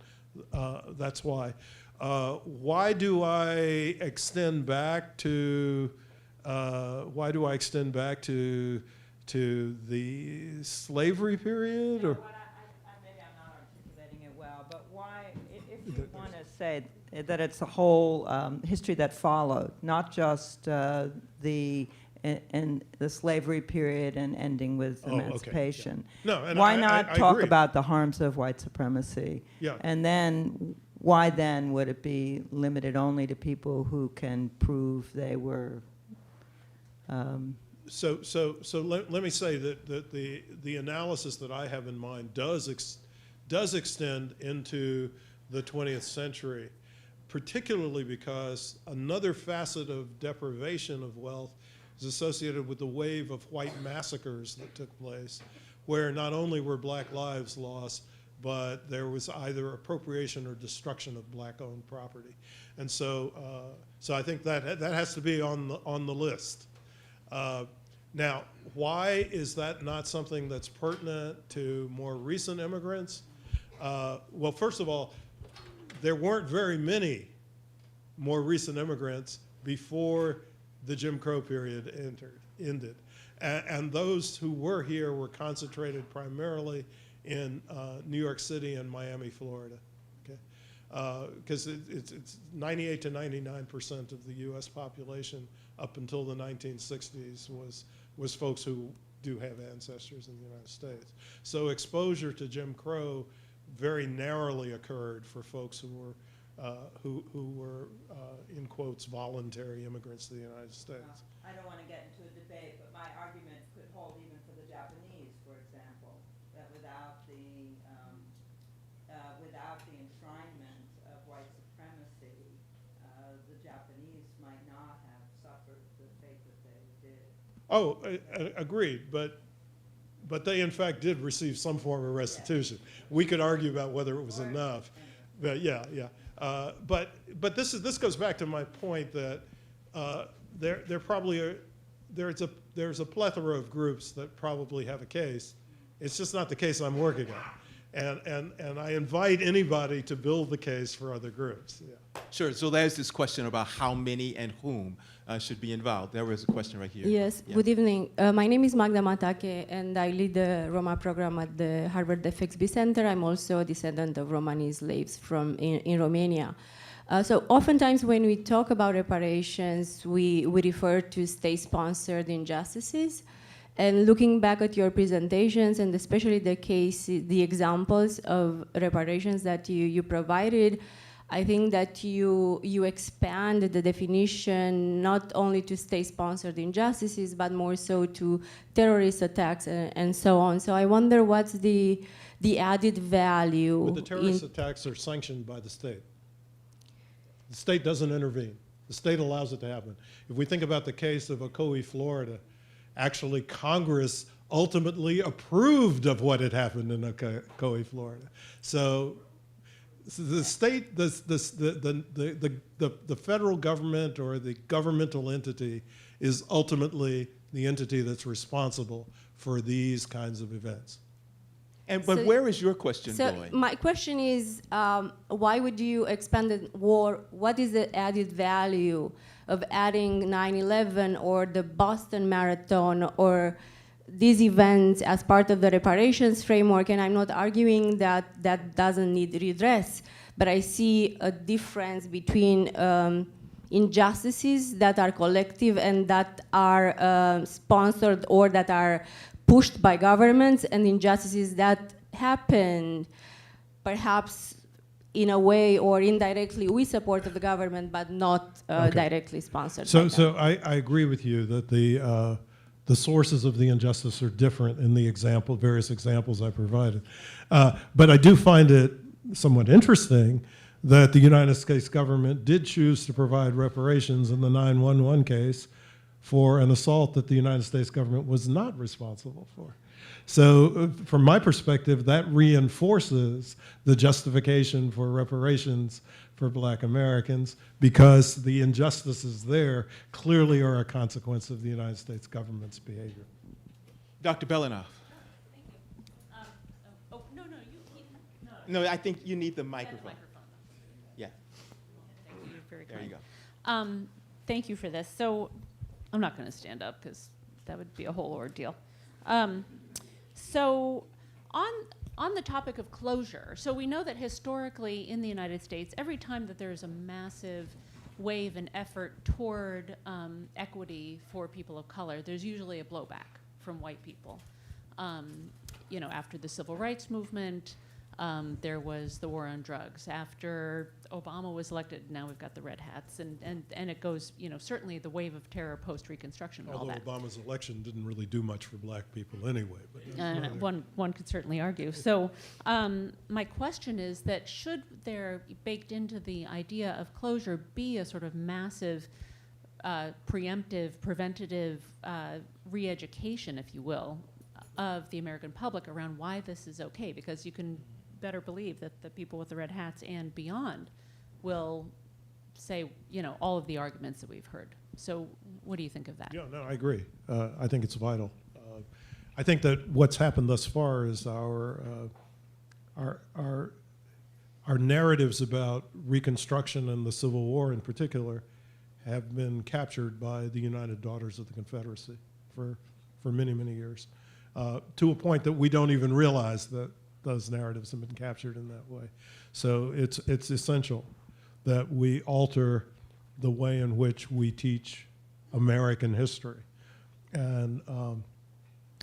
that's why. Why do I extend back to the slavery period? Or? Maybe I'm not articulating it well, but why, if you want to say that it's a whole history that followed, not just the slavery period and ending with emancipation. Okay. Yeah. No, and why not I talk agree. about the harms of white supremacy? Yeah. And then why then would it be limited only to people who can prove they were? So let me say that the analysis that I have in mind does extend into the 20th century, particularly because another facet of deprivation of wealth is associated with the wave of white massacres that took place, where not only were Black lives lost, but there was either appropriation or destruction of Black-owned property. And so I think that has to be on the list. Now, why is that not something that's pertinent to more recent immigrants? Well, first of all, there weren't very many more recent immigrants before the Jim Crow period ended. And those who were here were concentrated primarily in New York City and Miami, Florida. Because it's 98 to 99% of the U.S. population up until the 1960s was folks who do have ancestors in the United States. So exposure to Jim Crow very narrowly occurred for folks who were in quotes voluntary immigrants to the United States. I don't want to get into a debate, but my argument could hold even for the Japanese, for example, that without the enshrinement of white supremacy, the Japanese might not have suffered the fate that they did. Oh, agreed, but they in fact did receive some form of restitution. Yeah. We could argue about whether it was enough, but yeah. But this goes back to my point that there probably are there's a plethora of groups that probably have a case. It's just not the case I'm working on. And I invite anybody to build the case for other groups. Yeah. Sure. So there's this question about how many and whom should be involved. There was a question right here. Yes. Yeah. Good evening. My name is Magda Matake, and I lead the Roma program at the Harvard FXB Center. I'm also a descendant of Romani slaves in Romania. So oftentimes when we talk about reparations, we refer to state-sponsored injustices. And looking back at your presentations, and especially the examples of reparations that you provided, I think that you expand the definition not only to state-sponsored injustices, but more so to terrorist attacks and so on. So I wonder what's the added value. But the terrorist attacks are sanctioned by the state. The state doesn't intervene. The state allows it to happen. If we think about the case of Ocoee, Florida, actually Congress ultimately approved of what had happened in Ocoee, Florida. So the state, the federal government or the governmental entity is ultimately the entity that's responsible for these kinds of events. But where is your question so going? my question is, why would you expand the war? What is the added value of adding 9/11 or the Boston Marathon or these events as part of the reparations framework? And I'm not arguing that that doesn't need redress, but I see a difference between injustices that are collective and that are sponsored or that are pushed by governments, and injustices that happen perhaps in a way or indirectly with support of the government, but not directly sponsored. So I agree with you that the sources of the injustice are different in the various examples I provided. But I do find it somewhat interesting that the United States government did choose to provide reparations in the 9/11 case for an assault that the United States government was not responsible for. So from my perspective, that reinforces the justification for reparations for Black Americans, because the injustices there clearly are a consequence of the United States government's behavior. Dr. Belanoff. No, I think you need the microphone. Yeah. Thank you. You're very There kind. you go. Thank you for this. So I'm not going to stand up because that would be a whole ordeal. So on the topic of closure, so we know that historically in the United States, every time that there's a massive wave and effort toward equity for people of color, there's usually a blowback from white people. You know, after the civil rights movement, there was the war on drugs. After Obama was elected, now we've got the red hats, and it goes, you know, certainly the wave of terror post-Reconstruction and all Although that. Obama's election didn't really do much for Black people anyway. But one could certainly argue. So my question is that should there, baked into the idea of closure, be a sort of massive preemptive, preventative re-education, if you will, of the American public around why this is okay? Because you can better believe that the people with the red hats and beyond will say, you know, all of the arguments that we've heard. So what do you think of that? Yeah, no, I agree. I think it's vital. I think that what's happened thus far is our narratives about Reconstruction and the Civil War in particular have been captured by the United Daughters of the Confederacy for many, many years, to a point that we don't even realize that those narratives have been captured in that way. So it's essential that we alter the way in which we teach American history. And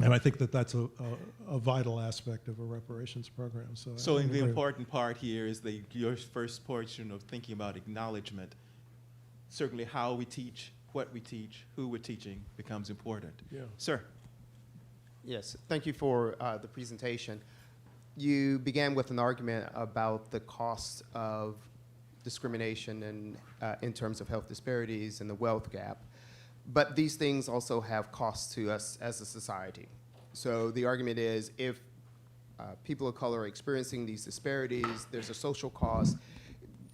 I think that that's a vital aspect of a reparations program. So the important part here is your first portion of thinking about acknowledgement. Certainly how we teach, what we teach, who we're teaching becomes important. Yeah. Sir. Yes, thank you for the presentation. You began with an argument about the cost of discrimination and in terms of health disparities and the wealth gap. But these things also have costs to us as a society. So the argument is if people of color are experiencing these disparities, there's a social cost.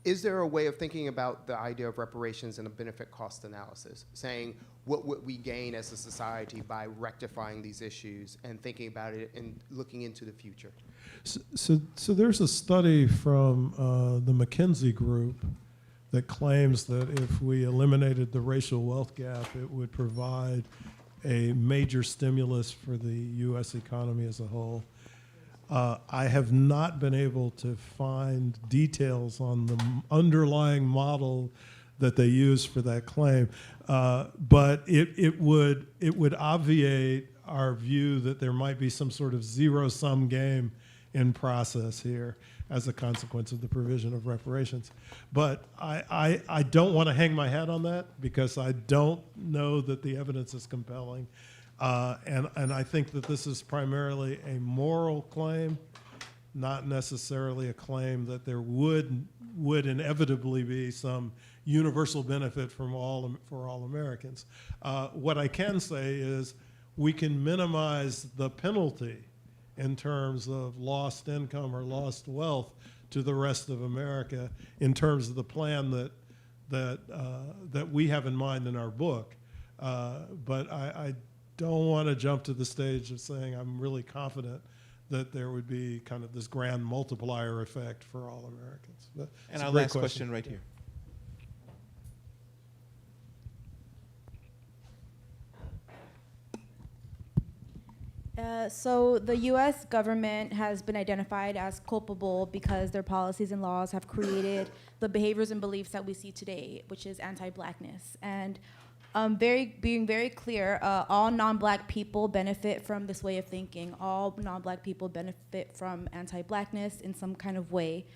Is there a way of thinking about the idea of reparations and a benefit cost analysis, saying what would we gain as a society by rectifying these issues and thinking about it and looking into the future? So there's a study from the McKinsey Group that claims that if we eliminated the racial wealth gap, it would provide a major stimulus for the U.S. economy as a whole. I have not been able to find details on the underlying model that they use for that claim, but it would obviate our view that there might be some sort of zero-sum game in process here as a consequence of the provision of reparations. But I don't want to hang my hat on that because I don't know that the evidence is compelling. And I think that this is primarily a moral claim, not necessarily a claim that there would inevitably be some universal benefit for all Americans. What I can say is we can minimize the penalty in terms of lost income or lost wealth to the rest of America in terms of the plan that we have in mind in our book. But I don't want to jump to the stage of saying I'm really confident that there would be kind of this grand multiplier effect for all Americans. But And our last question right here. So the U.S. government has been identified as culpable because their policies and laws have created the behaviors and beliefs that we see today, which is anti-blackness. And being very clear, all non-black people benefit from this way of thinking. All non-black people benefit from anti-blackness in some kind of way.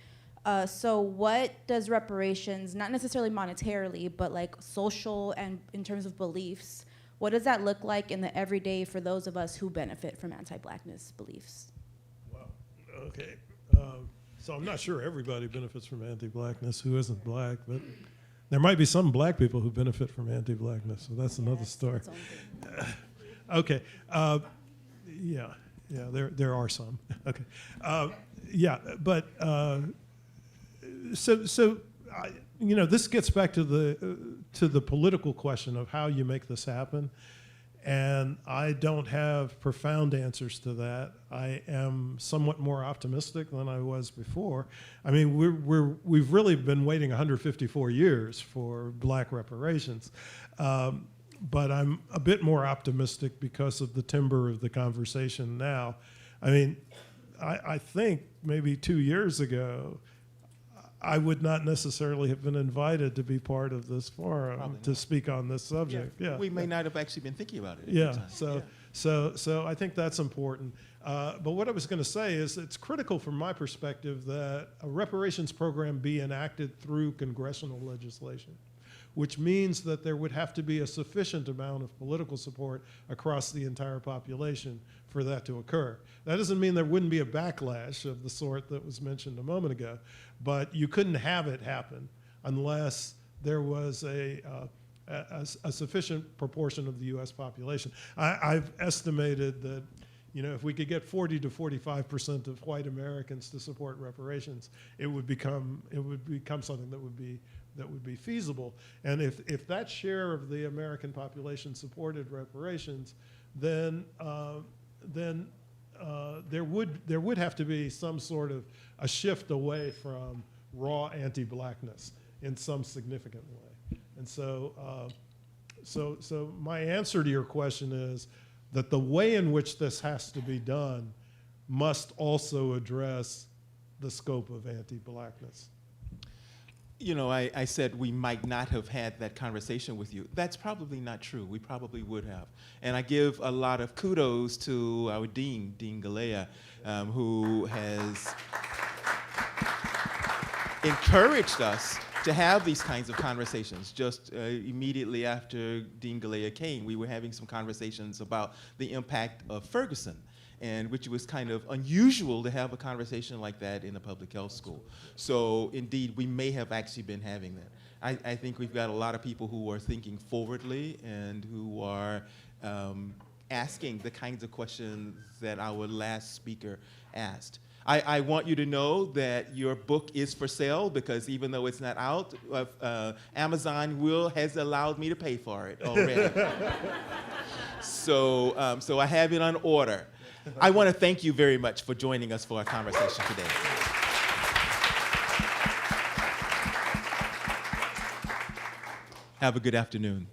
So what does reparations, not necessarily monetarily, but like social and in terms of beliefs, what does that look like in the everyday for those of us who benefit from anti-blackness beliefs? Wow, okay. So I'm not sure everybody benefits from anti-blackness who isn't black, but there might be some black people who benefit from anti-blackness, so that's another story. Okay, yeah, there are some. Okay, but this gets back to the political question of how you make this happen, and I don't have profound answers to that. I am somewhat more optimistic than I was before. I mean, we've really been waiting 154 years for black reparations, but I'm a bit more optimistic because of the timbre of the conversation now. I mean, I think maybe 2 years ago, I would not necessarily have been invited to be part of this forum to speak on this subject. Yeah, we may not have actually been thinking about it. Yeah, so I think that's important. But what I was going to say is it's critical from my perspective that a reparations program be enacted through congressional legislation, which means that there would have to be a sufficient amount of political support across the entire population for that to occur. That doesn't mean there wouldn't be a backlash of the sort that was mentioned a moment ago, but you couldn't have it happen unless there was a sufficient proportion of the U.S. population. I've estimated that, if we could get 40 to 45% of white Americans to support reparations, it would become something that would be feasible. And if that share of the American population supported reparations, then there would have to be some sort of a shift away from raw anti-blackness in some significant way. And so my answer to your question is that the way in which this has to be done must also address the scope of anti-blackness. I said we might not have had that conversation with you. That's probably not true. We probably would have. And I give a lot of kudos to our dean, Dean Galea, who has encouraged us to have these kinds of conversations. Just immediately after Dean Galea came, we were having some conversations about the impact of Ferguson, and which was kind of unusual to have a conversation like that in a public health school. So indeed, we may have actually been having that. I think we've got a lot of people who are thinking forwardly and who are asking the kinds of questions that our last speaker asked. I want you to know that your book is for sale, because even though it's not out, Amazon has allowed me to pay for it already. So I have it on order. I want to thank you very much for joining us for our conversation today. Have a good afternoon.